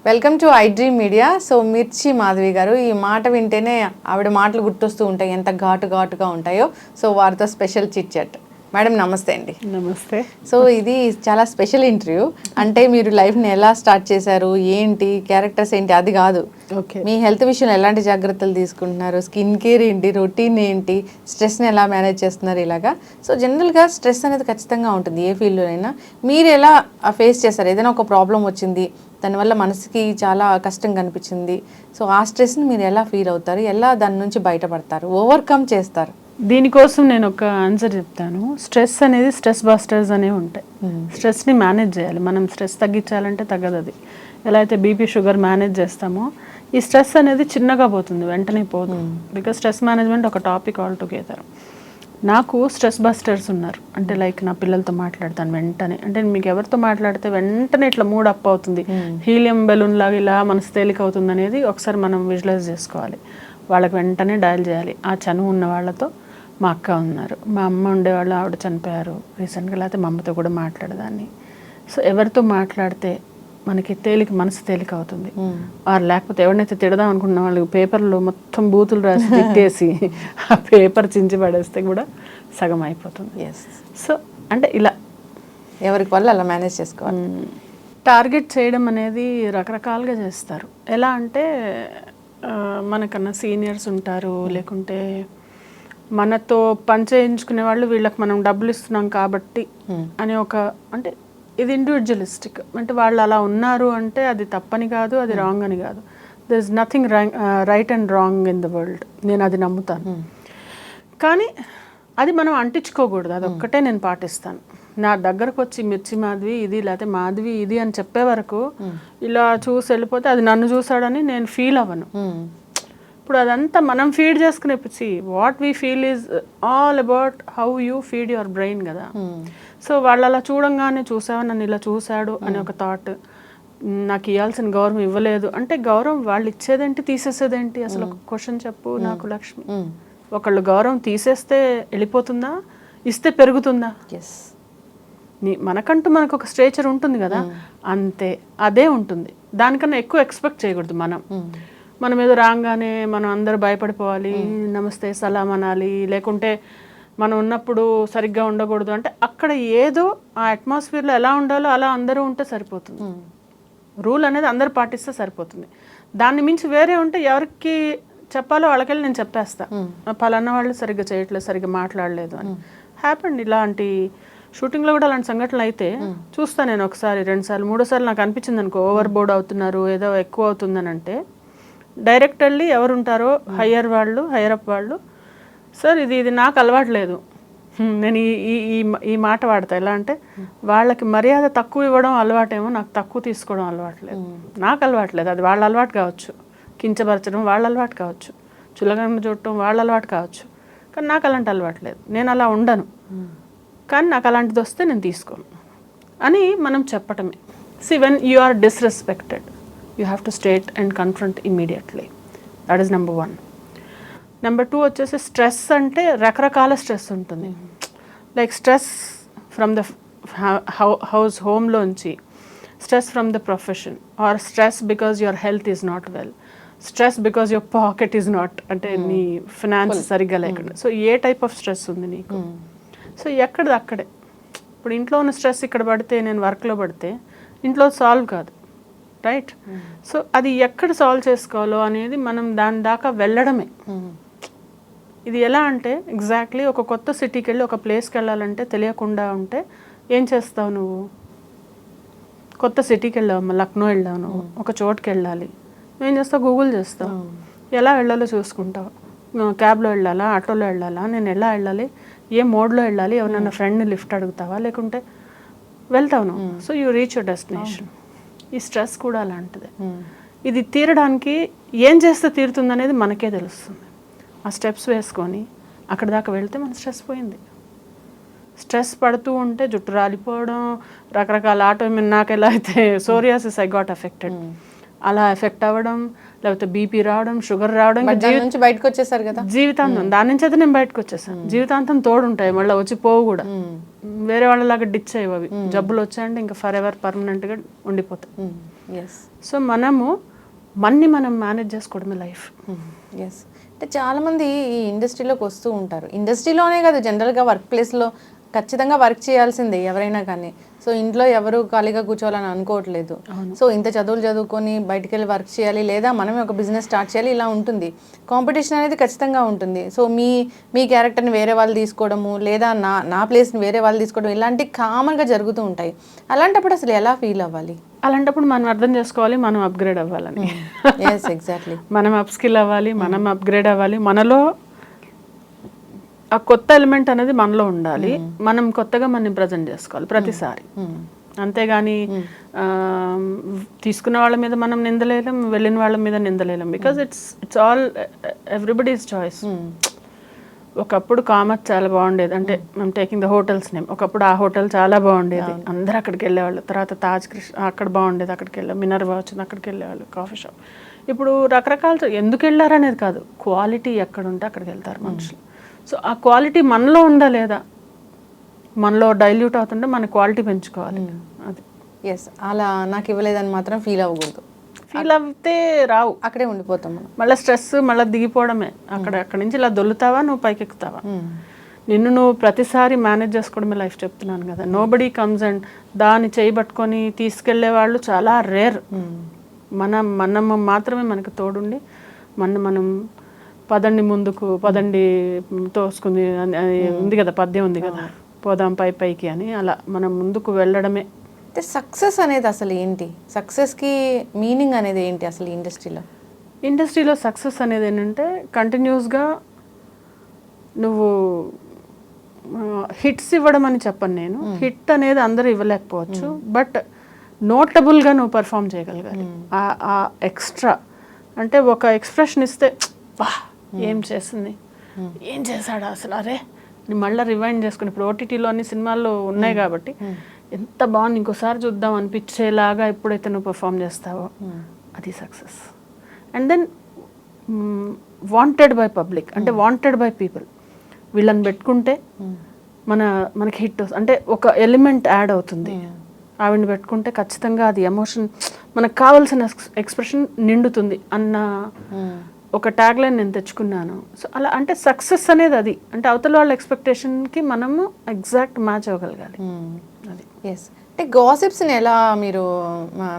Welcome to I dream media. So మిర్చి మాధవి గారు, ఈ మాట వింటేనే ఆవిడ మాటలు గుర్తొస్తూ ఉంటాయి, ఎంత ఘాటుగా ఉంటాయో. సో వారితో స్పెషల్ చిట్ చాట్. మేడం నమస్తే అండి. నమస్తే. సో ఇది చాలా స్పెషల్ ఇంటర్వ్యూ. అంటే మీరు లైఫ్ని ఎలా స్టార్ట్ చేశారు, ఏంటి క్యారెక్టర్స్ ఏంటి అది కాదు, మీ హెల్త్ విషయంలో ఎలాంటి జాగ్రత్తలు తీసుకుంటున్నారు, స్కిన్ కేర్ ఏంటి, రొటీన్ ఏంటి, స్ట్రెస్ని ఎలా మేనేజ్ చేస్తున్నారు, ఇలాగా. సో జనరల్గా స్ట్రెస్ అనేది ఖచ్చితంగా ఉంటుంది ఏ ఫీల్డ్లోనైనా. మీరు ఎలా ఫేస్ చేస్తారు? ఏదైనా ఒక ప్రాబ్లం వచ్చింది, దానివల్ల మనసుకి చాలా కష్టం కనిపించింది, సో ఆ స్ట్రెస్ని మీరు ఎలా ఫీల్ అవుతారు, ఎలా దాని నుంచి బయటపడతారు, ఓవర్కమ్ చేస్తారు? దీనికోసం నేను ఒక ఆన్సర్ చెప్తాను. స్ట్రెస్ అనేది స్ట్రెస్ బస్టర్స్ అనేవి ఉంటాయి. స్ట్రెస్ని మేనేజ్ చేయాలి. మనం స్ట్రెస్ తగ్గించాలంటే తగ్గదు. అది ఎలా అయితే బీపీ షుగర్ మేనేజ్ చేస్తామో ఈ స్ట్రెస్ అనేది చిన్నగా పోతుంది, వెంటనే పోదు. బికాస్ స్ట్రెస్ మేనేజ్మెంట్ ఒక టాపిక్ ఆల్ టుగెదర్. నాకు స్ట్రెస్ బస్టర్స్ ఉన్నారు. అంటే లైక్ నా పిల్లలతో మాట్లాడతాను వెంటనే. అంటే మీకు ఎవరితో మాట్లాడితే వెంటనే ఇట్లా మూడ్ అప్ అవుతుంది, హీలియం బెలూన్ లాగా ఇలా మనసు తేలిక అవుతుంది అనేది ఒకసారి మనం విజువలైజ్ చేసుకోవాలి. వాళ్ళకి వెంటనే డయల్ చేయాలి. ఆ చనువు ఉన్న వాళ్ళతో, మా అక్క ఉన్నారు, మా అమ్మ ఉండేవాళ్ళు, ఆవిడ చనిపోయారు రీసెంట్గా, లేకపోతే మా అమ్మతో కూడా మాట్లాడేదాన్ని. సో ఎవరితో మాట్లాడితే మనకి మనసు తేలిక అవుతుంది. వారు లేకపోతే ఎవరినైతే తిడదాం అనుకున్న వాళ్ళు పేపర్లో మొత్తం బూతులు రాసి తిట్టేసి ఆ పేపర్ చించి పడేస్తే కూడా సగం అయిపోతుంది. సో అంటే ఇలా ఎవరికి వాళ్ళు అలా మేనేజ్ చేసుకోవాలి. టార్గెట్ చేయడం అనేది రకరకాలుగా చేస్తారు. ఎలా అంటే మనకన్నా సీనియర్స్ ఉంటారు, లేకుంటే మనతో పని చేయించుకునే వాళ్ళు, వీళ్ళకి మనం డబ్బులు ఇస్తున్నాం కాబట్టి అని ఒక, అంటే ఇది ఇండివిజువలిస్టిక్. అంటే వాళ్ళు అలా ఉన్నారు అంటే అది తప్పని కాదు, అది రాంగ్ అని కాదు. There is nothing right and wrong in the world. నేను అది నమ్ముతాను. కానీ అది మనం అంటించుకోకూడదు. అదొక్కటే నేను పాటిస్తాను. నా దగ్గరకు వచ్చి మిర్చి మాధవి ఇది, లేకపోతే మాధవి ఇది అని చెప్పే వరకు ఇలా చూసి వెళ్ళిపోతే అది నన్ను చూసాడని నేను ఫీల్ అవ్వను. ఇప్పుడు అదంతా మనం ఫీడ్ చేసుకునే పిచ్చి. What we feel is all about how you feed your brain కదా. సో వాళ్ళు అలా చూడంగానే చూసావా నన్ను ఇలా చూశాడు అని ఒక థాట్, నాకు ఇవ్వాల్సిన గౌరవం ఇవ్వలేదు అంటే గౌరవం వాళ్ళు ఇచ్చేదేంటి తీసేసేదేంటి? అసలు ఒక క్వశ్చన్ చెప్పు నాకు లక్ష్మి. ఒకళ్ళు గౌరవం తీసేస్తే వెళ్ళిపోతుందా, ఇస్తే పెరుగుతుందా? మనకంటూ మనకు ఒక స్ట్రేచర్ ఉంటుంది కదా, అంతే అదే ఉంటుంది. దానికన్నా ఎక్కువ ఎక్స్పెక్ట్ చేయకూడదు. మనం ఏదో రాగానే మనం అందరూ భయపడిపోవాలి, నమస్తే సలాం అనాలి, లేకుంటే మనం ఉన్నప్పుడు సరిగ్గా ఉండకూడదు. అంటే అక్కడ ఏదో ఆ అట్మాస్ఫియర్లో ఎలా ఉండాలో అలా అందరూ ఉంటే సరిపోతుంది. రూల్ అనేది అందరూ పాటిస్తే సరిపోతుంది. దాన్ని మించి వేరే ఉంటే ఎవరికి చెప్పాలో వాళ్ళకెళ్ళి నేను చెప్పేస్తా, పలానా వాళ్ళు సరిగ్గా చేయట్లేదు, సరిగ్గా మాట్లాడలేదు అని. హ్యాపెండ్ ఇలాంటి షూటింగ్లో కూడా అలాంటి సంఘటనలు అయితే చూస్తాను నేను. ఒకసారి, 2 సార్లు, 3 సార్లు నాకు అనిపించింది అనుకో ఓవర్ బోర్డ్ అవుతున్నారు, ఏదో ఎక్కువ అవుతుందని అంటే డైరెక్ట్ వెళ్ళి ఎవరుంటారో హయ్యర్ అప్ వాళ్ళు, సార్ ఇది నాకు అలవాట్లేదు, నేను ఈ మాట వాడతా. ఎలా అంటే వాళ్ళకి మర్యాద తక్కువ ఇవ్వడం అలవాటేమో, నాకు తక్కువ తీసుకోవడం అలవాట్లేదు. నాకు అలవాట్లేదు, అది వాళ్ళ అలవాటు కావచ్చు, కించపరచడం వాళ్ళ అలవాటు కావచ్చు, చులకన చూడటం వాళ్ళ అలవాటు కావచ్చు. కానీ నాకు అలాంటి అలవాట్లేదు, నేను అలా ఉండను. కానీ నాకు అలాంటిది వస్తే నేను తీసుకోను అని మనం చెప్పటమే. See when you are disrespected you have to state and confront immediately. That is number 1. Number 2 వచ్చేసి స్ట్రెస్ అంటే రకరకాల స్ట్రెస్ ఉంటుంది. లైక్ స్ట్రెస్ ఫ్రమ్ ద హోమ్లోంచి, stress from the profession, or stress because your health is not well, stress because your pocket is not, అంటే నీ finance సరిగ్గా లేకుండా. So ఏ టైప్ ఆఫ్ స్ట్రెస్ ఉంది నీకు? సో ఎక్కడిది అక్కడే. ఇప్పుడు ఇంట్లో ఉన్న స్ట్రెస్ ఇక్కడ పడితే, నేను వర్క్లో పడితే ఇంట్లో సాల్వ్ కాదు, రైట్? సో అది ఎక్కడ సాల్వ్ చేసుకోవాలో అనేది మనం దాని దాకా వెళ్ళడమే. ఇది ఎలా అంటే ఎగ్జాక్ట్లీ ఒక కొత్త సిటీకి వెళ్ళి ఒక ప్లేస్కి వెళ్ళాలంటే తెలియకుండా ఉంటే ఏం చేస్తావు నువ్వు? కొత్త సిటీకి వెళ్ళావు, లక్నో వెళ్ళావు, నువ్వు ఒక చోటుకి వెళ్ళాలి, ఏం చేస్తావు? గూగుల్ చేస్తావు, ఎలా వెళ్ళాలో చూసుకుంటావు. క్యాబ్లో వెళ్ళాలా, ఆటోలో వెళ్ళాలా, నేను ఎలా వెళ్ళాలి, ఏ మోడ్లో వెళ్ళాలి, ఎవరన్నా ఫ్రెండ్ని లిఫ్ట్ అడుగుతావా, లేకుంటే వెళ్తావు నువ్వు. So you reach your destination. ఈ స్ట్రెస్ కూడా అలాంటిదే. ఇది తీరడానికి ఏం చేస్తే తీరుతుంది అనేది మనకే తెలుస్తుంది. ఆ స్టెప్స్ వేసుకొని అక్కడ దాకా వెళ్తే మన స్ట్రెస్ పోయింది. స్ట్రెస్ పడుతూ ఉంటే జుట్టు రాలిపోవడం, రకరకాల ఆటోఇమ్యూన్, నాకు ఎలా అయితే సోరియాసిస్ ఐ గాట్ ఎఫెక్టెడ్, అలా ఎఫెక్ట్ అవ్వడం, లేకపోతే బీపీ రావడం, షుగర్ రావడం, నుంచి బయటకు వచ్చేసారు కదా జీవితాంతం. దాని నుంచి అయితే నేను బయటకు వచ్చేసాను. జీవితాంతం తోడుంటాయి, మళ్ళీ వచ్చి పోవు కూడా. వేరే వాళ్ళలాగా డిచ్ అయ్యేవి. జబ్బులు వచ్చాయంటే ఇంకా ఫర్ ఎవర్ పర్మనెంట్గా ఉండిపోతాయి. ఎస్ సో మనము మనం మేనేజ్ చేసుకోవడమే లైఫ్. ఎస్ అంటే చాలామంది ఈ ఇండస్ట్రీలోకి వస్తూ ఉంటారు, ఇండస్ట్రీలోనే కాదు జనరల్గా వర్క్ ప్లేస్లో ఖచ్చితంగా వర్క్ చేయాల్సిందే ఎవరైనా కానీ. సో ఇంట్లో ఎవరు ఖాళీగా కూర్చోవాలని అనుకోవట్లేదు. సో ఇంత చదువులు చదువుకొని బయటికి వెళ్ళి వర్క్ చేయాలి, లేదా మనమే ఒక బిజినెస్ స్టార్ట్ చేయాలి, ఇలా ఉంటుంది. కాంపిటీషన్ అనేది ఖచ్చితంగా ఉంటుంది. సో మీ క్యారెక్టర్ని వేరే వాళ్ళు తీసుకోవడము, లేదా నా ప్లేస్ని వేరే వాళ్ళు తీసుకోవడం, ఇలాంటివి కామన్గా జరుగుతూ ఉంటాయి. అలాంటప్పుడు అసలు ఎలా ఫీల్ అవ్వాలి? అలాంటప్పుడు మనం అర్థం చేసుకోవాలి మనం అప్గ్రేడ్ అవ్వాలని. Yes exactly. మనం అప్స్కిల్ అవ్వాలి, మనం అప్గ్రేడ్ అవ్వాలి. మనలో ఆ కొత్త ఎలిమెంట్ అనేది మనలో ఉండాలి. మనం కొత్తగా మనం ప్రజెంట్ చేసుకోవాలి ప్రతిసారి. అంతేగాని తీసుకున్న వాళ్ళ మీద మనం నిందలేం, వెళ్ళిన వాళ్ళ మీద నిందలేం. Because it's all everybody's choice. ఒకప్పుడు కామత్ చాలా బాగుండేది, అంటే మేము టేకింగ్ ద హోటల్స్ నేమ్. ఒకప్పుడు ఆ హోటల్ చాలా బాగుండేది, అందరూ అక్కడికి వెళ్ళేవాళ్ళు. తర్వాత తాజ్ కృష్ణ అక్కడ బాగుండేది, అక్కడికి వెళ్ళాం. మినర్వా వచ్చింది, అక్కడికి వెళ్ళేవాళ్ళు. Coffee shop. ఇప్పుడు రకరకాల ఎందుకు వెళ్ళారు అనేది కాదు, క్వాలిటీ ఎక్కడ ఉంటే అక్కడికి వెళ్తారు మనుషులు. సో ఆ క్వాలిటీ మనలో ఉందా లేదా, మనలో డైల్యూట్ అవుతుంటే మన క్వాలిటీ పెంచుకోవాలి. అది ఎస్, అలా నాకు ఇవ్వలేదని మాత్రం ఫీల్ అవ్వకూడదు. ఫీల్ అవుతే రావు, అక్కడే ఉండిపోతాం మనం. మళ్ళీ స్ట్రెస్, మళ్ళీ దిగిపోవడమే. అక్కడి నుంచి ఇలా దొల్లుతావా, నువ్వు పైకెక్కుతావా. నిన్ను నువ్వు ప్రతిసారి మేనేజ్ చేసుకోవడమే లైఫ్. చెప్తున్నాను కదా, నోబడీ కమ్స్ అండ్ దాన్ని చేయబట్టుకొని తీసుకెళ్లే వాళ్ళు చాలా రేర్. మనం మాత్రమే మనకు తోడుండి మనం పదండి ముందుకు, పదండి తోసుకుంది ఉంది కదా, పద్యం ఉంది కదా, పోదాం పైకి అని. అలా మనం ముందుకు వెళ్ళడమే. అంటే సక్సెస్ అనేది అసలు ఏంటి, సక్సెస్కి మీనింగ్ అనేది ఏంటి అసలు ఇండస్ట్రీలో సక్సెస్ అనేది ఏంటంటే కంటిన్యూస్గా నువ్వు హిట్స్ ఇవ్వడం అని చెప్పను నేను. హిట్ అనేది అందరూ ఇవ్వలేకపోవచ్చు, బట్ నోటబుల్గా నువ్వు పర్ఫామ్ చేయగలగాలి. ఆ ఎక్స్ట్రా అంటే ఒక ఎక్స్ప్రెషన్ ఇస్తే వా ఏం చేస్తుంది, ఏం చేశాడు అసలు, అరే మళ్ళీ రివైండ్ చేసుకుని. ఇప్పుడు ఓటీటీలో అన్ని సినిమాల్లో ఉన్నాయి కాబట్టి ఎంత బాగుంది, ఇంకోసారి చూద్దాం అనిపించేలాగా ఎప్పుడైతే నువ్వు పర్ఫామ్ చేస్తావో అది success. And then wanted by public, అంటే వాంటెడ్ బై పీపుల్. వీళ్ళని పెట్టుకుంటే మనకి హిట్ అంటే ఒక ఎలిమెంట్ యాడ్ అవుతుంది. ఆవిడని పెట్టుకుంటే ఖచ్చితంగా అది ఎమోషన్, మనకు కావాల్సిన ఎక్స్ప్రెషన్ నిండుతుంది అన్న ఒక ట్యాగ్ లైన్ నేను తెచ్చుకున్నాను. సో అలా అంటే సక్సెస్ అనేది అది, అంటే అవతల వాళ్ళ ఎక్స్పెక్టేషన్కి మనము ఎగ్జాక్ట్ మ్యాచ్ అవ్వగలగాలి. అది. ఎస్, అంటే గాసిప్స్ని ఎలా మీరు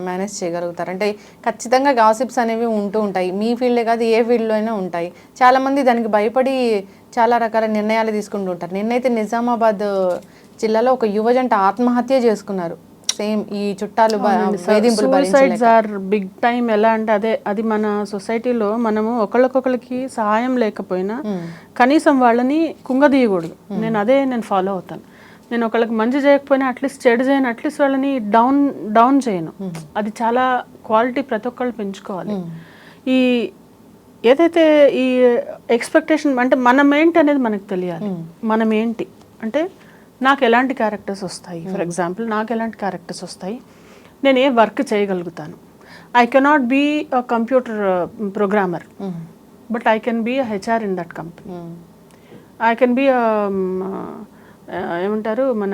మేనేజ్ చేయగలుగుతారు? అంటే ఖచ్చితంగా గాసిప్స్ అనేవి ఉంటూ ఉంటాయి, మీ ఫీల్డే కాదు ఏ ఫీల్డ్లో అయినా ఉంటాయి. చాలామంది దానికి భయపడి చాలా రకాల నిర్ణయాలు తీసుకుంటూ ఉంటారు. నిన్నైతే నిజామాబాద్ జిల్లాలో ఒక యువజంట ఆత్మహత్య చేసుకున్నారు. సేమ్ ఈ చుట్టాలు వేధింపులు సూసైడ్స్ ఆర్ బిగ్ టైం. ఎలా అంటే అది మన సొసైటీలో మనము ఒకళ్ళకొకరికి సహాయం లేకపోయినా కనీసం వాళ్ళని కుంగదీయకూడదు. నేను ఫాలో అవుతాను. నేను ఒకళ్ళకి మంచి చేయకపోయినా అట్లీస్ట్ చెడు చేయను, అట్లీస్ట్ వాళ్ళని డౌన్ చేయను. అది చాలా క్వాలిటీ ప్రతి ఒక్కళ్ళు పెంచుకోవాలి. ఈ ఏదైతే ఈ ఎక్స్పెక్టేషన్ అంటే మనం ఏంటి అనేది మనకు తెలియాలి. మనం ఏంటి అంటే నాకు ఎలాంటి క్యారెక్టర్స్ వస్తాయి, ఫర్ ఎగ్జాంపుల్ నాకు ఎలాంటి క్యారెక్టర్స్ వస్తాయి, నేను ఏ వర్క్ చేయగలుగుతాను. I cannot be a computer programmer, but I can be a HR in that company. I can be ఏమంటారు మన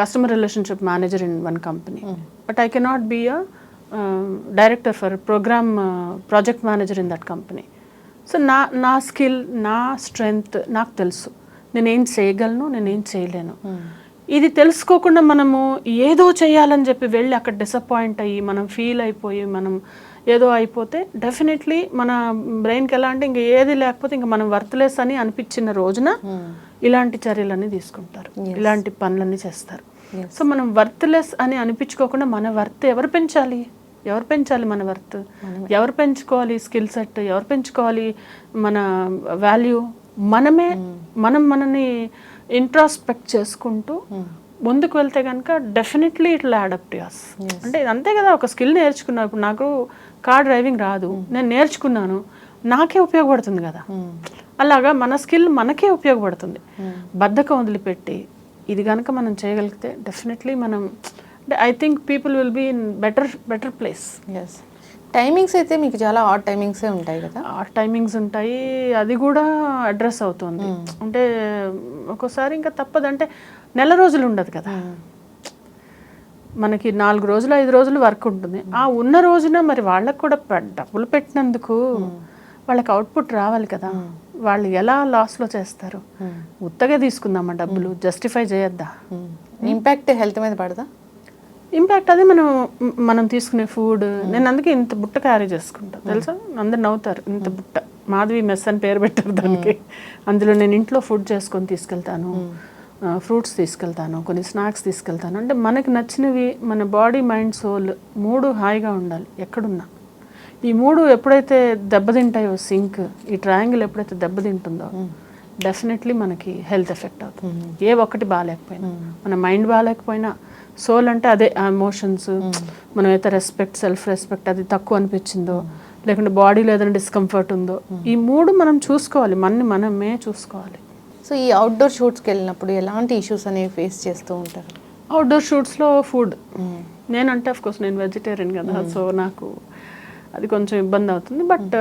customer relationship manager in one company, but I cannot be a director for program project manager in that company. So నా skill, నా strength నాకు తెలుసు, నేనేం చేయగలను, నేనేం చేయలేను. ఇది తెలుసుకోకుండా మనము ఏదో చేయాలని చెప్పి వెళ్ళి అక్కడ డిసప్పాయింట్ అయ్యి మనం ఫీల్ అయిపోయి మనం ఏదో అయిపోతే డెఫినెట్లీ మన బ్రెయిన్కి ఎలా అంటే ఇంకా ఏది లేకపోతే ఇంకా మనం వర్త్లెస్ అని అనిపించిన రోజున ఇలాంటి చర్యలన్నీ తీసుకుంటారు, ఇలాంటి పనులన్నీ చేస్తారు. సో మనం వర్త్లెస్ అని అనిపించుకోకుండా మన వర్త్ ఎవరు పెంచాలి మన వర్త్, ఎవరు పెంచుకోవాలి స్కిల్ సెట్, ఎవరు పెంచుకోవాలి మన వాల్యూ, మనని ఇంట్రాస్పెక్ట్ చేసుకుంటూ ముందుకు వెళ్తే కనుక definitely it will add up to us. అంటే అంతే కదా, ఒక స్కిల్ నేర్చుకున్నా, ఇప్పుడు నాకు కార్ డ్రైవింగ్ రాదు, నేను నేర్చుకున్నాను, నాకే ఉపయోగపడుతుంది కదా. అలాగా మన స్కిల్ మనకే ఉపయోగపడుతుంది. బద్ధకం వదిలిపెట్టి ఇది కనుక మనం చేయగలిగితే డెఫినెట్లీ మనం అంటే I think people will be in better place. Yes, timings అయితే మీకు చాలా ఆడ్ టైమింగ్సే ఉంటాయి కదా? ఆడ్ టైమింగ్స్ ఉంటాయి, అది కూడా అడ్రస్ అవుతుంది. అంటే ఒక్కోసారి ఇంకా తప్పదు, అంటే నెల రోజులు ఉండదు కదా. మనకి 4 రోజులు 5 రోజులు వర్క్ ఉంటుంది. ఆ ఉన్న రోజున మరి వాళ్ళకు కూడా డబ్బులు పెట్టినందుకు వాళ్ళకి అవుట్పుట్ రావాలి కదా. వాళ్ళు ఎలా లాస్లో చేస్తారు? ఉత్తగా తీసుకుందామా డబ్బులు? జస్టిఫై చేయొద్దా? ఇంపాక్ట్ హెల్త్ మీద పడదా? ఇంపాక్ట్ అదే మనం తీసుకునే ఫుడ్. నేను అందుకే ఇంత బుట్ట క్యారీ చేసుకుంటాను తెలుసా. అందరు నవ్వుతారు, ఇంత బుట్ట మాధవి మెస్ అని పేరు పెట్టారు దానికి. అందులో నేను ఇంట్లో ఫుడ్ చేసుకొని తీసుకెళ్తాను, ఫ్రూట్స్ తీసుకెళ్తాను, కొన్ని స్నాక్స్ తీసుకెళ్తాను. అంటే మనకి నచ్చినవి, మన బాడీ మైండ్ సోల్ 3 హాయిగా ఉండాలి ఎక్కడున్నా. ఈ 3 ఎప్పుడైతే దెబ్బతింటాయో, సింక్ ఈ ట్రయాంగిల్ ఎప్పుడైతే దెబ్బతింటుందో డెఫినెట్లీ మనకి హెల్త్ ఎఫెక్ట్ అవుతుంది. ఏ ఒక్కటి బాగాలేకపోయినా, మన మైండ్ బాగాలేకపోయినా, సోల్ అంటే అదే ఎమోషన్స్, మనం అయితే రెస్పెక్ట్, సెల్ఫ్ రెస్పెక్ట్ అది తక్కువ అనిపించిందో, లేకుంటే బాడీలో ఏదైనా డిస్కంఫర్ట్ ఉందో, ఈ 3 మనం చూసుకోవాలి, మనమే చూసుకోవాలి. సో ఈ అవుట్డోర్ షూట్స్కి వెళ్ళినప్పుడు ఎలాంటి ఇష్యూస్ అనేవి ఫేస్ చేస్తూ ఉంటారు? అవుట్డోర్ షూట్స్లో ఫుడ్, నేనంటే ఆఫ్ కోర్స్ నేను వెజిటేరియన్ కదా, సో నాకు అది కొంచెం ఇబ్బంది అవుతుంది. బట్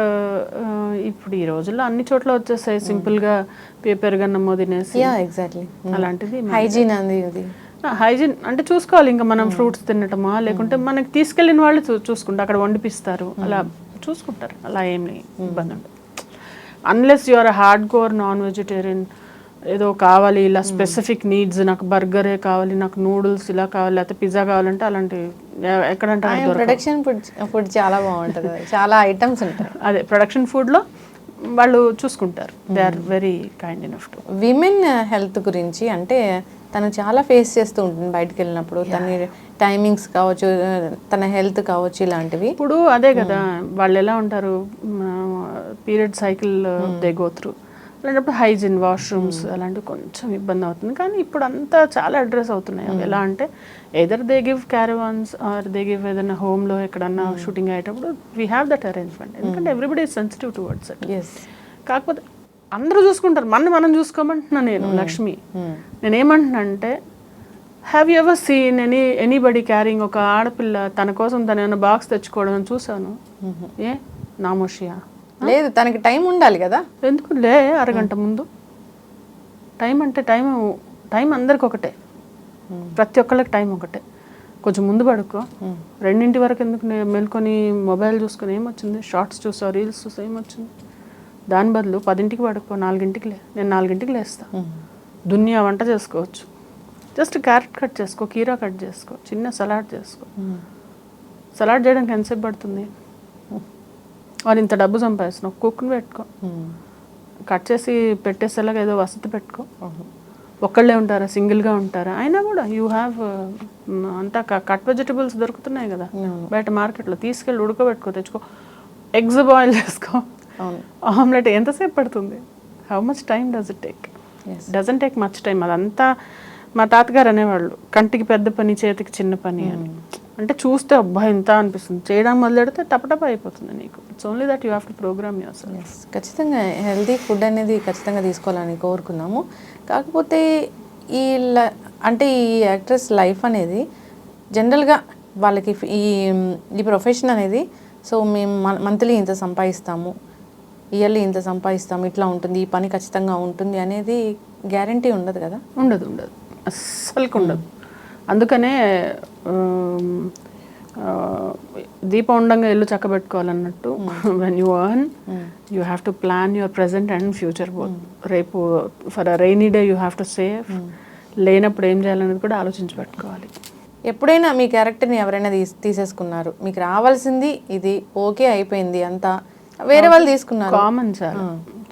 ఇప్పుడు ఈ రోజుల్లో అన్ని చోట్ల వచ్చేసాయి సింపుల్గా పెరుగన్నమో తినేసి. ఎగ్జాక్ట్లీ అలాంటిది హైజీన్ అది. హైజీన్ అంటే చూసుకోవాలి. ఇంకా మనం ఫ్రూట్స్ తినటమా, లేకుంటే మనకి తీసుకెళ్ళిన వాళ్ళు చూసుకుంటారు, అక్కడ వండిపిస్తారు, అలా చూసుకుంటారు. అలా ఏమి ఇబ్బంది ఉండదు. Unless you are hard core non vegetarian, ఏదో కావాలి ఇలా స్పెసిఫిక్ నీడ్స్, నాకు బర్గరే కావాలి, నాకు నూడిల్స్ ఇలా కావాలి, లేకపోతే పిజ్జా కావాలంటే అలాంటి ఎక్కడంటే ప్రొడక్షన్ ఫుడ్ చాలా బాగుంటుంది, చాలా ఐటమ్స్ ఉంటాయి. అదే ప్రొడక్షన్ ఫుడ్లో వాళ్ళు చూసుకుంటారు. They are very kind enough to. Women health గురించి అంటే తను చాలా ఫేస్ చేస్తూ ఉంటుంది బయటకు వెళ్ళినప్పుడు, తన టైమింగ్స్ కావచ్చు, తన హెల్త్ కావచ్చు, ఇలాంటివి. ఇప్పుడు అదే కదా వాళ్ళు ఎలా ఉంటారు, period cycle they go through, అలాంటప్పుడు హైజీన్, వాష్రూమ్స్ అలాంటివి కొంచెం ఇబ్బంది అవుతుంది. కానీ ఇప్పుడు అంతా చాలా అడ్రస్ అవుతున్నాయి. ఎలా అంటే either they give caravans or they give ఏదైనా హోమ్లో ఎక్కడన్నా షూటింగ్ అయ్యేటప్పుడు వీ హ్యావ్ దట్ అరేంజ్మెంట్. ఎందుకంటే everybody is sensitive towards it. కాకపోతే అందరూ చూసుకుంటారు, మనం చూసుకోమంటున్నా నేను లక్ష్మి. నేనేమంటున్నా అంటే, have you ever seen anybody carrying, ఒక ఆడపిల్ల తన కోసం తను ఏమైనా బాక్స్ తెచ్చుకోవడం చూసాను? ఏ నామోషియా? లేదు, తనకి టైం ఉండాలి కదా. ఎందుకు లే, అరగంట ముందు. టైం అంటే టైం అందరికి ఒకటే, ప్రతి ఒక్కళ్ళకి టైం ఒకటే. కొంచెం ముందు పడుకో, 2 వరకు ఎందుకు మేల్కొని మొబైల్ చూసుకొని ఏమొచ్చింది, షార్ట్స్ చూసావు, రీల్స్ చూసావు, ఏమొచ్చింది? దాని బదులు 10ంటికి పడుకో, 4ంటికి లే. నేను 4ంటికి లేస్తాను, దునియా వంట చేసుకోవచ్చు. జస్ట్ క్యారెట్ కట్ చేసుకో, కీరా కట్ చేసుకో, చిన్న సలాడ్ చేసుకో. సలాడ్ చేయడానికి ఎంతసేపు పడుతుంది? వాళ్ళు ఇంత డబ్బు సంపాదిస్తున్నావు, కుక్ని పెట్టుకో, కట్ చేసి పెట్టేసేలాగా ఏదో వసతి పెట్టుకో. ఒక్కళ్ళే ఉంటారా, సింగిల్గా ఉంటారా? అయినా కూడా యూ హ్యావ్ అంతా కట్ వెజిటబుల్స్ దొరుకుతున్నాయి కదా బయట మార్కెట్లో, తీసుకెళ్ళి ఉడకబెట్టుకో, తెచ్చుకో. ఎగ్స్ బాయిల్ చేసుకో, ఆమ్లెట్. ఎంతసేపు పడుతుంది? How much time does it take? Doesn't take much time. అదంతా మా తాతగారు అనేవాళ్ళు, కంటికి పెద్ద పని చేతికి చిన్న పని అని. అంటే చూస్తే అబ్బా ఇంత అనిపిస్తుంది, చేయడం మొదలెడితే టపటప అయిపోతుంది నీకు. It's only that you have to programme your self. ఖచ్చితంగా హెల్తీ ఫుడ్ అనేది ఖచ్చితంగా తీసుకోవాలని కోరుకున్నాము. కాకపోతే ఈ అంటే ఈ యాక్ట్రెస్ లైఫ్ అనేది జనరల్గా వాళ్ళకి ఈ ప్రొఫెషన్ అనేది, సో మేము మంత్లీ ఇంత సంపాదిస్తాము, ఇయర్లీ ఇంత సంపాదిస్తాము, ఇట్లా ఉంటుంది, ఈ పని ఖచ్చితంగా ఉంటుంది అనేది గ్యారంటీ ఉండదు కదా. ఉండదు, అస్సలుకు ఉండదు. అందుకనే దీపం ఉండంగా ఇల్లు చక్కబెట్టుకోవాలన్నట్టు, when you earn you have to plan your present and future both. రేపు for a rainy day you have to save, లేనప్పుడు ఏం చేయాలనేది కూడా ఆలోచించి పెట్టుకోవాలి. ఎప్పుడైనా మీ క్యారెక్టర్ని ఎవరైనా తీసేసుకున్నారు, మీకు రావాల్సింది ఇది ఓకే అయిపోయింది, అంతా వేరే వాళ్ళు తీసుకున్నారు? కామన్,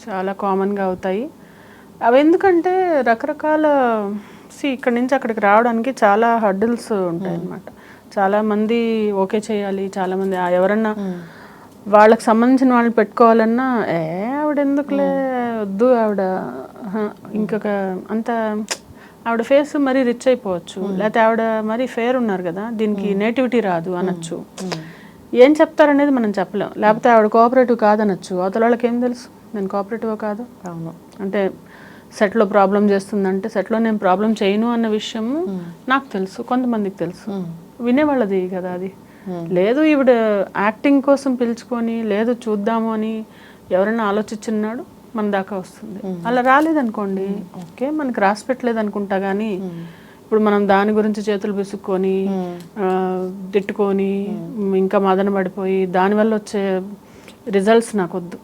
చాలా కామన్గా అవుతాయి అవి. ఎందుకంటే రకరకాల ఇక్కడ నుంచి అక్కడికి రావడానికి చాలా హర్డిల్స్ ఉంటాయి అన్నమాట. చాలామంది ఓకే చేయాలి, చాలామంది ఎవరన్నా వాళ్ళకి సంబంధించిన వాళ్ళు పెట్టుకోవాలన్నా ఆవిడ ఎందుకులే వద్దు, ఆవిడ ఇంకొక అంత ఆవిడ ఫేస్ మరీ రిచ్ అయిపోవచ్చు, లేకపోతే ఆవిడ మరీ ఫేర్ ఉన్నారు కదా, దీనికి నేటివిటీ రాదు అనొచ్చు. ఏం చెప్తారనేది మనం చెప్పలేం. లేకపోతే ఆవిడ కోఆపరేటివ్ కాదనొచ్చు, అవతల వాళ్ళకి ఏం తెలుసు నేను కోఆపరేటివ్ కాదు. అవును, అంటే సెట్లో ప్రాబ్లం చేస్తుందంటే సెట్లో నేను ప్రాబ్లం చేయను అన్న విషయం నాకు తెలుసు, కొంతమందికి తెలుసు, వినేవాళ్ళది కదా అది. లేదు ఈవిడ యాక్టింగ్ కోసం పిలుచుకొని, లేదు చూద్దాము అని ఎవరైనా ఆలోచించినాడు మన దాకా వస్తుంది. అలా రాలేదనుకోండి, ఓకే మనకి రాసి పెట్టలేదు అనుకుంటా. కానీ ఇప్పుడు మనం దాని గురించి చేతులు విసుక్కొని తిట్టుకొని ఇంకా మదన పడిపోయి దానివల్ల వచ్చే రిజల్ట్స్ నాకు వద్దు.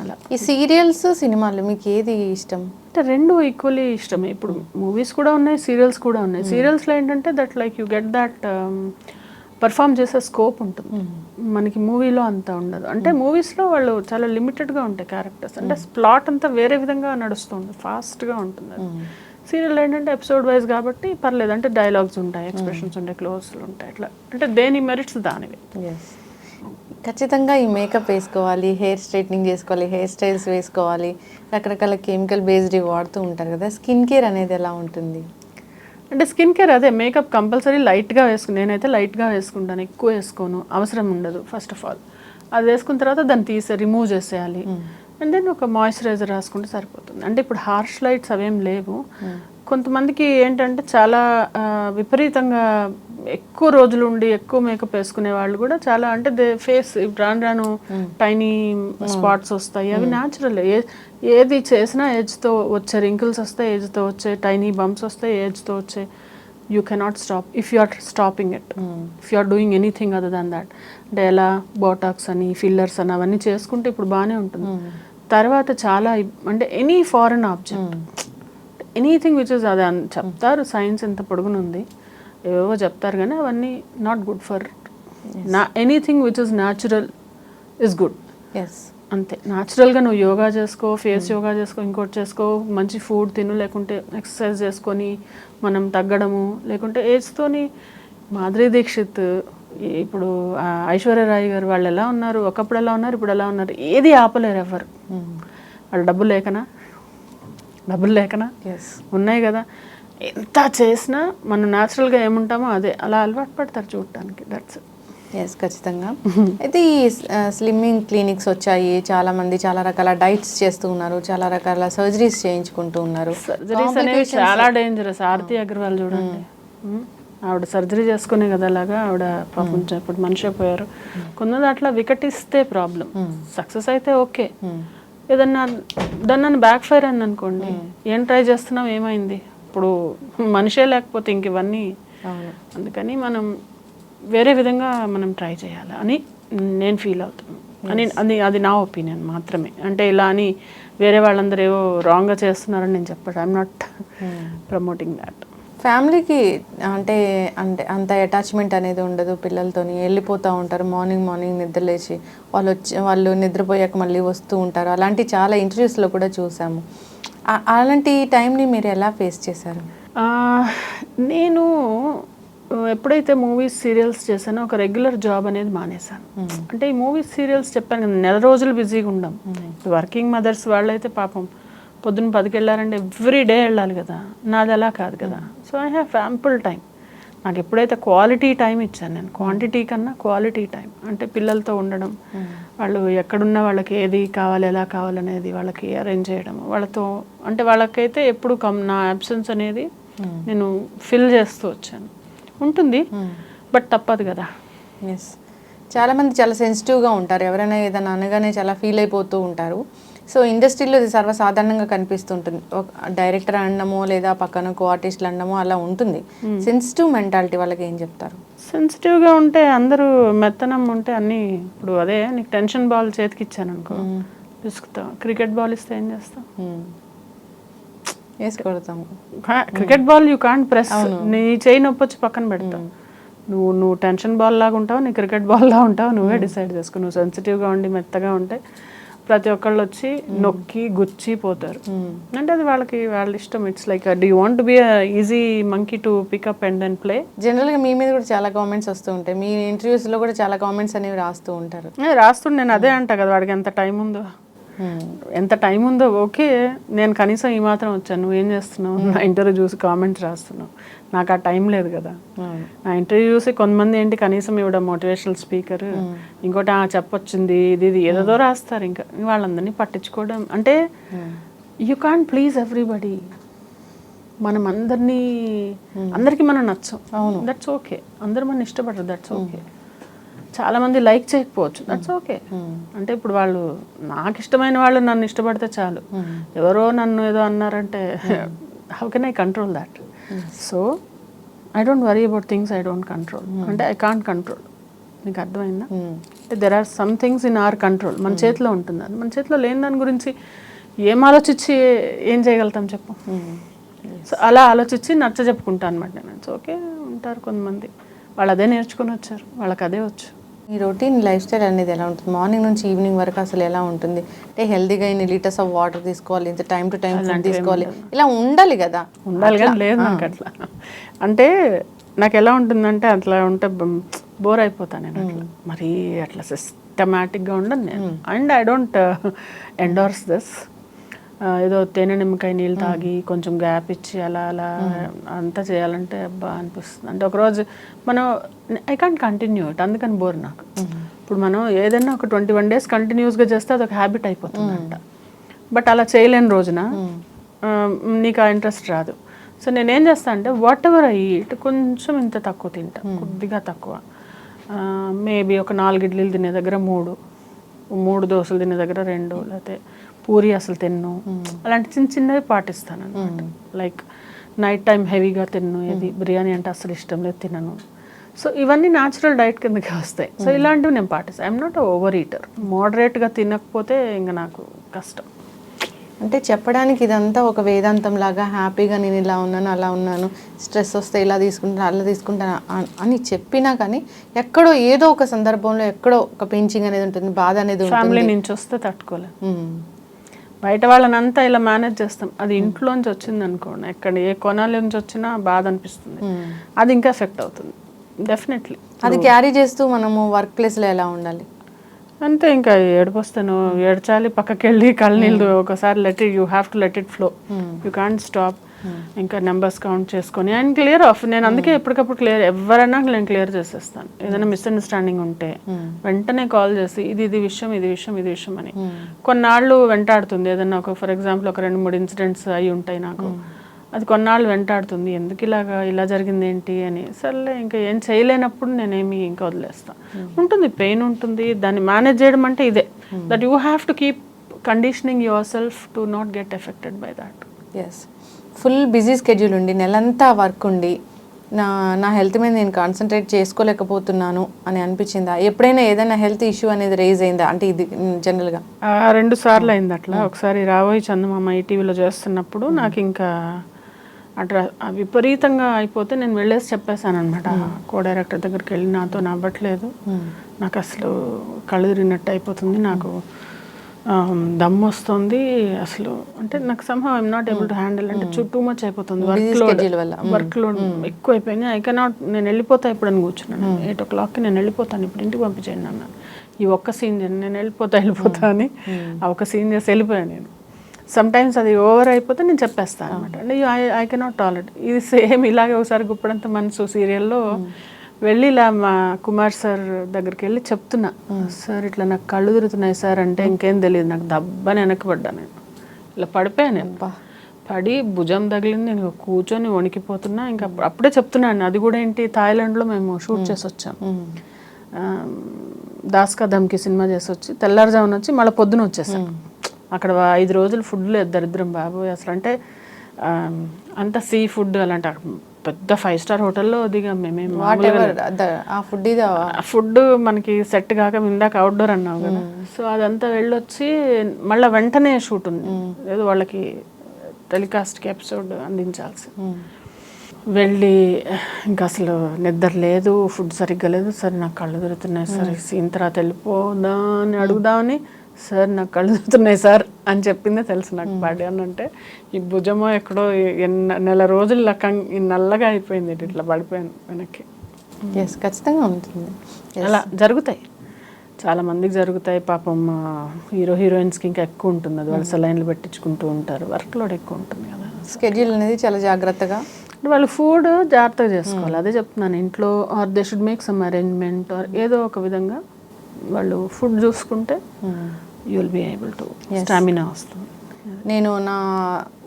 అలా ఈ సీరియల్స్ సినిమాలు మీకు ఏది ఇష్టం? అంటే రెండు ఈక్వల్లీ ఇష్టమే. ఇప్పుడు మూవీస్ కూడా ఉన్నాయి, సీరియల్స్ కూడా ఉన్నాయి. సీరియల్స్లో ఏంటంటే that like you get that perform చేసే స్కోప్ ఉంటుంది, మనకి మూవీలో అంత ఉండదు. అంటే మూవీస్లో వాళ్ళు చాలా లిమిటెడ్గా ఉంటాయి క్యారెక్టర్స్, అంటే ప్లాట్ అంతా వేరే విధంగా నడుస్తుంది, ఫాస్ట్గా ఉంటుంది. అది సీరియల్ ఏంటంటే ఎపిసోడ్ వైజ్ కాబట్టి పర్లేదు, అంటే డైలాగ్స్ ఉంటాయి, ఎక్స్ప్రెషన్స్ ఉంటాయి, క్లోజ్లు ఉంటాయి, అట్లా అంటే దేని మెరిట్స్ దానివి. ఖచ్చితంగా ఈ మేకప్ వేసుకోవాలి, హెయిర్ స్ట్రైట్నింగ్ చేసుకోవాలి, హెయిర్ స్టైల్స్ వేసుకోవాలి, రకరకాల కెమికల్ బేస్డ్ వాడుతూ ఉంటారు కదా. స్కిన్ కేర్ అనేది ఎలా ఉంటుంది? అంటే స్కిన్ కేర్ అదే మేకప్ కంపల్సరీ లైట్గా వేసుకుని, నేనైతే లైట్గా వేసుకుంటాను, ఎక్కువ వేసుకోను, అవసరం ఉండదు. ఫస్ట్ ఆఫ్ ఆల్ అది వేసుకున్న తర్వాత దాన్ని రిమూవ్ చేసేయాలి, అండ్ దెన్ ఒక మాయిశ్చరైజర్ రాసుకుంటే సరిపోతుంది. అంటే ఇప్పుడు హార్ష్ లైట్స్ అవేం లేవు. కొంతమందికి ఏంటంటే చాలా విపరీతంగా ఎక్కువ రోజులు ఉండి ఎక్కువ మేకప్ వేసుకునే వాళ్ళు కూడా చాలా, అంటే ఫేస్ రాను రాను టైనీ స్పాట్స్ వస్తాయి, అవి న్యాచురల్. ఏది చేసినా ఏజ్తో వచ్చే రింకిల్స్ వస్తాయి, ఏజ్తో వచ్చే టైనీ బంప్స్ వస్తాయి, ఏజ్తో వచ్చే. You cannot stop if you are stopping it, if you are doing anything other than that. అంటే ఎలా బోటాక్స్ అని ఫిల్లర్స్ అని అవన్నీ చేసుకుంటే ఇప్పుడు బాగానే ఉంటుంది. తర్వాత చాలా అంటే any foreign object, anything which is అదే చెప్తారు, సైన్స్ ఎంత పొడుగునుంది ఏవో చెప్తారు, కానీ అవన్నీ not good for anything which is natural is good. అంతే, న్యాచురల్గా నువ్వు యోగా చేసుకో, ఫేస్ యోగా చేసుకో, ఇంకోటి చేసుకో, మంచి ఫుడ్ తిను, లేకుంటే ఎక్సర్సైజ్ చేసుకొని మనం తగ్గడము, లేకుంటే ఏజ్తోని మాధురి దీక్షిత్, ఇప్పుడు ఐశ్వర్యరాయ్ గారు వాళ్ళు ఎలా ఉన్నారు, ఒకప్పుడు ఎలా ఉన్నారు, ఇప్పుడు ఎలా ఉన్నారు, ఏది ఆపలేరు ఎవరు. వాళ్ళు డబ్బులు లేకనా ఉన్నాయి కదా. ఎంత చేసినా మనం న్యాచురల్గా ఏముంటామో అదే, అలా అలవాటు పడతారు చూడటానికి. దట్స్ ఖచ్చితంగా. అయితే ఈ స్లిమ్మింగ్ క్లినిక్స్ వచ్చాయి, చాలా మంది చాలా రకాల డైట్స్ చేస్తూ ఉన్నారు, చాలా రకాల సర్జరీస్ చేయించుకుంటూ ఉన్నారు. సర్జరీస్ అనేవి చాలా డేంజరస్. ఆరతి అగర్వాల్ చూడండి, ఆవిడ సర్జరీ చేసుకునే కదా అలాగా, ఆవిడ పాపం ఇప్పుడు మనిషి అయిపోయారు. కొందరు అట్లా వికటిస్తే ప్రాబ్లం, సక్సెస్ అయితే ఓకే, ఏదన్నా దాన్ని బ్యాక్ ఫైర్ అని అనుకోండి, ఏం ట్రై చేస్తున్నాం ఏమైంది, ఇప్పుడు మనిషే లేకపోతే ఇంక ఇవన్నీ. అందుకని మనం వేరే విధంగా మనం ట్రై చేయాలి అని నేను ఫీల్ అవుతాను. అది నా ఒపీనియన్ మాత్రమే. అంటే ఇలా అని వేరే వాళ్ళందరూ ఏవో రాంగ్గా చేస్తున్నారని నేను చెప్పాను. I'm not promoting that. ఫ్యామిలీకి అంటే అంటే అంత అటాచ్మెంట్ అనేది ఉండదు, పిల్లలతోని వెళ్ళిపోతూ ఉంటారు, మార్నింగ్ నిద్రలేచి వాళ్ళు నిద్రపోయాక మళ్ళీ వస్తూ ఉంటారు. అలాంటి చాలా ఇంటర్వ్యూస్లో కూడా చూసాము. అలాంటి టైంని మీరు ఎలా ఫేస్ చేశారు? నేను ఎప్పుడైతే మూవీస్ సీరియల్స్ చేశానో ఒక రెగ్యులర్ జాబ్ అనేది మానేశాను. అంటే ఈ మూవీస్ సీరియల్స్ చెప్పాను కదా, నెల రోజులు బిజీగా ఉండం. వర్కింగ్ మదర్స్ వాళ్ళైతే పాపం పొద్దున్న 10కి వెళ్ళారంటే ఎవ్రీ డే వెళ్ళాలి కదా, నాది అలా కాదు కదా. So I have ample time. నాకు ఎప్పుడైతే క్వాలిటీ టైం ఇచ్చాను నేను, క్వాంటిటీ కన్నా క్వాలిటీ టైం, అంటే పిల్లలతో ఉండడం, వాళ్ళు ఎక్కడున్నా వాళ్ళకి ఏది కావాలి ఎలా కావాలనేది వాళ్ళకి అరేంజ్ చేయడం, వాళ్ళతో అంటే వాళ్ళకైతే ఎప్పుడు నా అబ్సెన్స్ అనేది నేను ఫిల్ చేస్తూ వచ్చాను. ఉంటుంది బట్ తప్పదు కదా. చాలామంది చాలా సెన్సిటివ్గా ఉంటారు, ఎవరైనా ఏదైనా అనగానే చాలా ఫీల్ అయిపోతూ ఉంటారు. సో ఇండస్ట్రీలో ఇది సర్వసాధారణంగా కనిపిస్తుంటుంది, ఒక డైరెక్టర్ అనడమో లేదా పక్కన కో ఆర్టిస్టులు అనడమో అలా ఉంటుంది. సెన్సిటివ్ మెంటాలిటీ వాళ్ళకి ఏం చెప్తారు? సెన్సిటివ్గా ఉంటే అందరూ మెత్తనం ఉంటే అన్నీ, ఇప్పుడు అదే నీకు టెన్షన్ బాల్ చేతికి ఇచ్చాను అనుకో విసుకుతావు, క్రికెట్ బాల్ ఇస్తే ఏం చేస్తావు? వేసి కొడతాము. Cricket ball you can't press, నీ చేయి నొప్పి వచ్చి పక్కన పెడతావు. నువ్వు టెన్షన్ బాల్ లాగా ఉంటావు, నీ క్రికెట్ బాల్ లాగా ఉంటావు, నువ్వే డిసైడ్ చేసుకో. నువ్వు సెన్సిటివ్గా ఉండి మెత్తగా ఉంటే ప్రతి ఒక్కళ్ళు వచ్చి నొక్కి గుచ్చి పోతారు. అంటే అది వాళ్ళ ఇష్టం. It's like do you want be easy monkey to pick up and then play. జనరల్గా మీ మీద కూడా చాలా కామెంట్స్ వస్తూ ఉంటాయి, మీ ఇంటర్వ్యూస్లో కూడా చాలా కామెంట్స్ అనేవి రాస్తూ ఉంటారు. రాస్తుండే, నేను అదే అంటా కదా, వాడికి ఎంత టైం ఉందో ఓకే, నేను కనీసం ఈ మాత్రం వచ్చాను, నువ్వేం చేస్తున్నావు, నా ఇంటర్వ్యూ చూసి కామెంట్స్ రాస్తున్నావు, నాకు ఆ టైం లేదు కదా. నా ఇంటర్వ్యూ చూసి కొంతమంది ఏంటి కనీసం ఇవిడ మోటివేషనల్ స్పీకర్, ఇంకోటి చెప్పొచ్చింది ఇది ఏదో రాస్తారు. ఇంకా వాళ్ళందరినీ పట్టించుకోవడం అంటే యూ కాంట్ ప్లీజ్ ఎవ్రీబడి. మనం అందరికీ మనం నచ్చం, దట్స్ ఓకే. అందరూ మనం ఇష్టపడరు, దట్స్ ఓకే. చాలామంది లైక్ చేయకపోవచ్చు, దట్స్ ఓకే. అంటే ఇప్పుడు వాళ్ళు నాకు ఇష్టమైన వాళ్ళు నన్ను ఇష్టపడితే చాలు, ఎవరో నన్ను ఏదో అన్నారంటే how can I control that? So I don't worry about things I don't control. అంటే ఐ కాంట్ కంట్రోల్. నీకు అర్థమైందా? అంటే there are some things in our control. మన చేతిలో ఉంటుంది. అది మన చేతిలో లేని దాని గురించి ఏం ఆలోచించి ఏం చేయగలుగుతాం చెప్పు. సో అలా ఆలోచించి నచ్చ చెప్పుకుంటాను అనమాట నేను. సో ఓకే, ఉంటారు కొంతమంది, వాళ్ళు అదే నేర్చుకుని వచ్చారు, వాళ్ళకి అదే వచ్చు. ఈ రొటీన్ లైఫ్ స్టైల్ అనేది ఎలా ఉంటుంది? మార్నింగ్ నుంచి ఈవినింగ్ వరకు అసలు ఎలా ఉంటుంది? అంటే హెల్తీగా ఇన్ని లీటర్స్ ఆఫ్ వాటర్ తీసుకోవాలి, ఇంత టైం టు టైం తీసుకోవాలి, ఇలా ఉండాలి కదా? ఉండాలి కానీ లేదు నాకు అట్లా. అంటే నాకు ఎలా ఉంటుందంటే అట్లా ఉంటే బోర్ అయిపోతాను నేను. అట్లా మరీ అట్లా సిస్టమాటిక్గా ఉండను నేను. And I don't endorse this. ఏదో తేనె నిమ్మకాయ నీళ్ళు తాగి కొంచెం గ్యాప్ ఇచ్చి అలా అలా అంతా చేయాలంటే అబ్బా అనిపిస్తుంది. అంటే ఒకరోజు మనం ఐ కాంట్ కంటిన్యూ ఇట్, అందుకని బోర్ నాకు. ఇప్పుడు మనం ఏదైనా ఒక 21 days కంటిన్యూస్గా చేస్తే అదొక హ్యాబిట్ అయిపోతుందంట. బట్ అలా చేయలేని రోజున నీకు ఆ ఇంట్రెస్ట్ రాదు. సో నేనేం చేస్తాను అంటే వాట్ ఎవర్ ఐ ఈట్ కొంచెం ఇంత తక్కువ తింటా, కొద్దిగా తక్కువ. మేబీ ఒక 4 ఇడ్లీలు తినే దగ్గర 3 దోశలు తినే దగ్గర 2, లేకపోతే పూరి అసలు తిన్ను. అలాంటి చిన్న చిన్నవి పాటిస్తాను అనమాట. లైక్ నైట్ టైం హెవీగా తిన్ను, ఏది బిర్యానీ అంటే అసలు ఇష్టం లేదు, తినను. సో ఇవన్నీ న్యాచురల్ డైట్ కిందకి వస్తాయి. సో ఇలాంటివి నేను పాటిస్తాను. I'm not over eater. మోడరేట్గా తినకపోతే ఇంకా నాకు కష్టం. అంటే చెప్పడానికి ఇదంతా ఒక వేదాంతం లాగా హ్యాపీగా నేను ఇలా ఉన్నాను అలా ఉన్నాను, స్ట్రెస్ వస్తే ఇలా తీసుకుంటాను అలా తీసుకుంటాను అని చెప్పినా కానీ ఎక్కడో ఏదో ఒక సందర్భంలో ఎక్కడో ఒక పించింగ్ అనేది ఉంటుంది, బాధ అనేది ఉంటుంది. ఫ్యామిలీ నుంచి వస్తే తట్టుకోలేదు. బయట వాళ్ళని అంతా ఇలా మేనేజ్ చేస్తాం. అది ఇంట్లోంచి వచ్చింది అనుకోండి, ఎక్కడ ఏ కొనాల నుంచి వచ్చినా బాధ అనిపిస్తుంది. అది ఇంకా ఎఫెక్ట్ అవుతుంది డెఫినెట్లీ. అది క్యారీ చేస్తూ మనము వర్క్ ప్లేస్లో ఎలా ఉండాలి అంతే. ఇంకా ఏడిపోస్తాను, ఏడ్చాలి, పక్కకి వెళ్ళి కళ్ళనీళ్ళు ఒకసారి you have to let it flow. You can't stop. ఇంకా నెంబర్స్ కౌంట్ చేసుకొని అండ్ క్లియర్ ఆఫ్. నేను అందుకే ఎప్పటికప్పుడు ఎవరైనా నేను క్లియర్ చేసేస్తాను. ఏదైనా మిస్అండర్స్టాండింగ్ ఉంటే వెంటనే కాల్ చేసి ఇది విషయం అని. కొన్నాళ్ళు వెంటాడుతుంది. ఏదైనా ఫర్ ఎగ్జాంపుల్ ఒక 2-3 ఇన్సిడెంట్స్ అయి ఉంటాయి నాకు. అది కొన్నాళ్ళు వెంటాడుతుంది, ఎందుకు ఇలా జరిగింది ఏంటి అని. సర్లే ఇంకా ఏం చేయలేనప్పుడు నేనేమి ఇంకా వదిలేస్తాను. ఉంటుంది, పెయిన్ ఉంటుంది, దాన్ని మేనేజ్ చేయడం అంటే ఇదే. That you have to keep conditioning yourself to not get affected by that. Yes, full busy schedule ఉండి నెలంతా వర్క్ ఉండి నా హెల్త్ మీద నేను కాన్సన్ట్రేట్ చేసుకోలేకపోతున్నాను అని అనిపించిందా? ఎప్పుడైనా ఏదైనా హెల్త్ ఇష్యూ అనేది రేజ్ అయిందా? అంటే ఇది జనరల్గా 2 సార్లు అయింది అట్లా. ఒకసారి రాబోయే చందమామ ఈటీవీలో చేస్తున్నప్పుడు నాకు ఇంకా అట్లా విపరీతంగా అయిపోతే నేను వెళ్ళేసి చెప్పేశాను అనమాట. కో డైరెక్టర్ దగ్గరికి వెళ్ళి నాతో నవ్వట్లేదు, నాకు అసలు కళ్ళు తిరిగినట్టు అయిపోతుంది, నాకు దమ్ వస్తుంది అసలు. అంటే నాకు somehow I'm not able to handle. అంటే టూ మచ్ అయిపోతుంది, వర్క్ లోడ్ ఎక్కువ అయిపోయింది. ఐ కెనాట్, నేను వెళ్ళిపోతా ఇప్పుడు అని కూర్చున్నాను. 8 o'clockకి నేను వెళ్ళిపోతాను, ఇప్పుడు ఇంటికి పంపించేయండి అన్నాను. ఈ ఒక్క సీన్ నేను వెళ్ళిపోతా అని ఆ ఒక్క సీన్ చేసి వెళ్ళిపోయాను నేను. సమ్ టైమ్స్ అది ఓవర్ అయిపోతే నేను చెప్పేస్తాను అనమాట. అంటే ఐ కెనాట్ టాలరేట్. ఇది సేమ్ ఇలాగే ఒకసారి గుప్పడంత మనసు సీరియల్లో వెళ్ళి ఇలా మా కుమార్ సార్ దగ్గరికి వెళ్ళి చెప్తున్నా, సార్ ఇట్లా నాకు కళ్ళు తిరుగుతున్నాయి సార్ అంటే ఇంకేం తెలియదు, నాకు దబ్బని వెనక్కిపడ్డా. నేను ఇలా పడిపోయాను, పడి భుజం తగిలింది, నేను కూర్చొని వణికిపోతున్నా. ఇంకా అప్పుడే చెప్తున్నాను. అది కూడా ఏంటి, థాయిలాండ్లో మేము షూట్ చేసి వచ్చాం. దాస్ కా ధమ్కి సినిమా చేసి వచ్చి తెల్లారుజామున వచ్చి మళ్ళీ పొద్దున వచ్చేసాం. అక్కడ 5 రోజులు ఫుడ్ లేదు, దరిద్రం బాబోయ్ అసలు. అంటే అంత సీ ఫుడ్ అలాంటి పెద్ద 5-star హోటల్లో దిగాం మేమేం. ఫుడ్ మనకి సెట్ కాక ఇందాక అవుట్డోర్ అన్నావు కదా, సో అదంతా వెళ్ళొచ్చి మళ్ళీ వెంటనే షూట్ ఉంది, ఏదో వాళ్ళకి టెలికాస్ట్కి ఎపిసోడ్ అందించాల్సి. వెళ్ళి ఇంకా అసలు నిద్ర లేదు, ఫుడ్ సరిగ్గా లేదు. సరే నాకు కళ్ళు తిరుగుతున్నాయి సార్, సీన్ తర్వాత వెళ్ళిపోదా అని అడుగుదామని, సార్ నాకు కళ్ళు తిరుగుతున్నాయి సార్ అని చెప్పిందే తెలుసు నాకు. బాడీ అని అంటే ఈ భుజమో ఎక్కడో నెల రోజులు నల్లగా అయిపోయింది, ఇట్లా పడిపోయాను వెనక్కి. ఖచ్చితంగా ఉంటుంది, అలా జరుగుతాయి, చాలా మందికి జరుగుతాయి. పాపం హీరోయిన్స్కి ఇంకా ఎక్కువ ఉంటుంది అది, వాళ్ళు సెలైన్లు పెట్టించుకుంటూ ఉంటారు, వర్క్ లోడ్ ఎక్కువ ఉంటుంది కదా. స్కెడ్యూల్ అనేది చాలా జాగ్రత్తగా, వాళ్ళు ఫుడ్ జాగ్రత్తగా చేసుకోవాలి. అదే చెప్తున్నాను, ఇంట్లో or they should make some arrangement or ఏదో ఒక విధంగా వాళ్ళు ఫుడ్ చూసుకుంటే you will be able to stamina వస్తుంది. నేను నా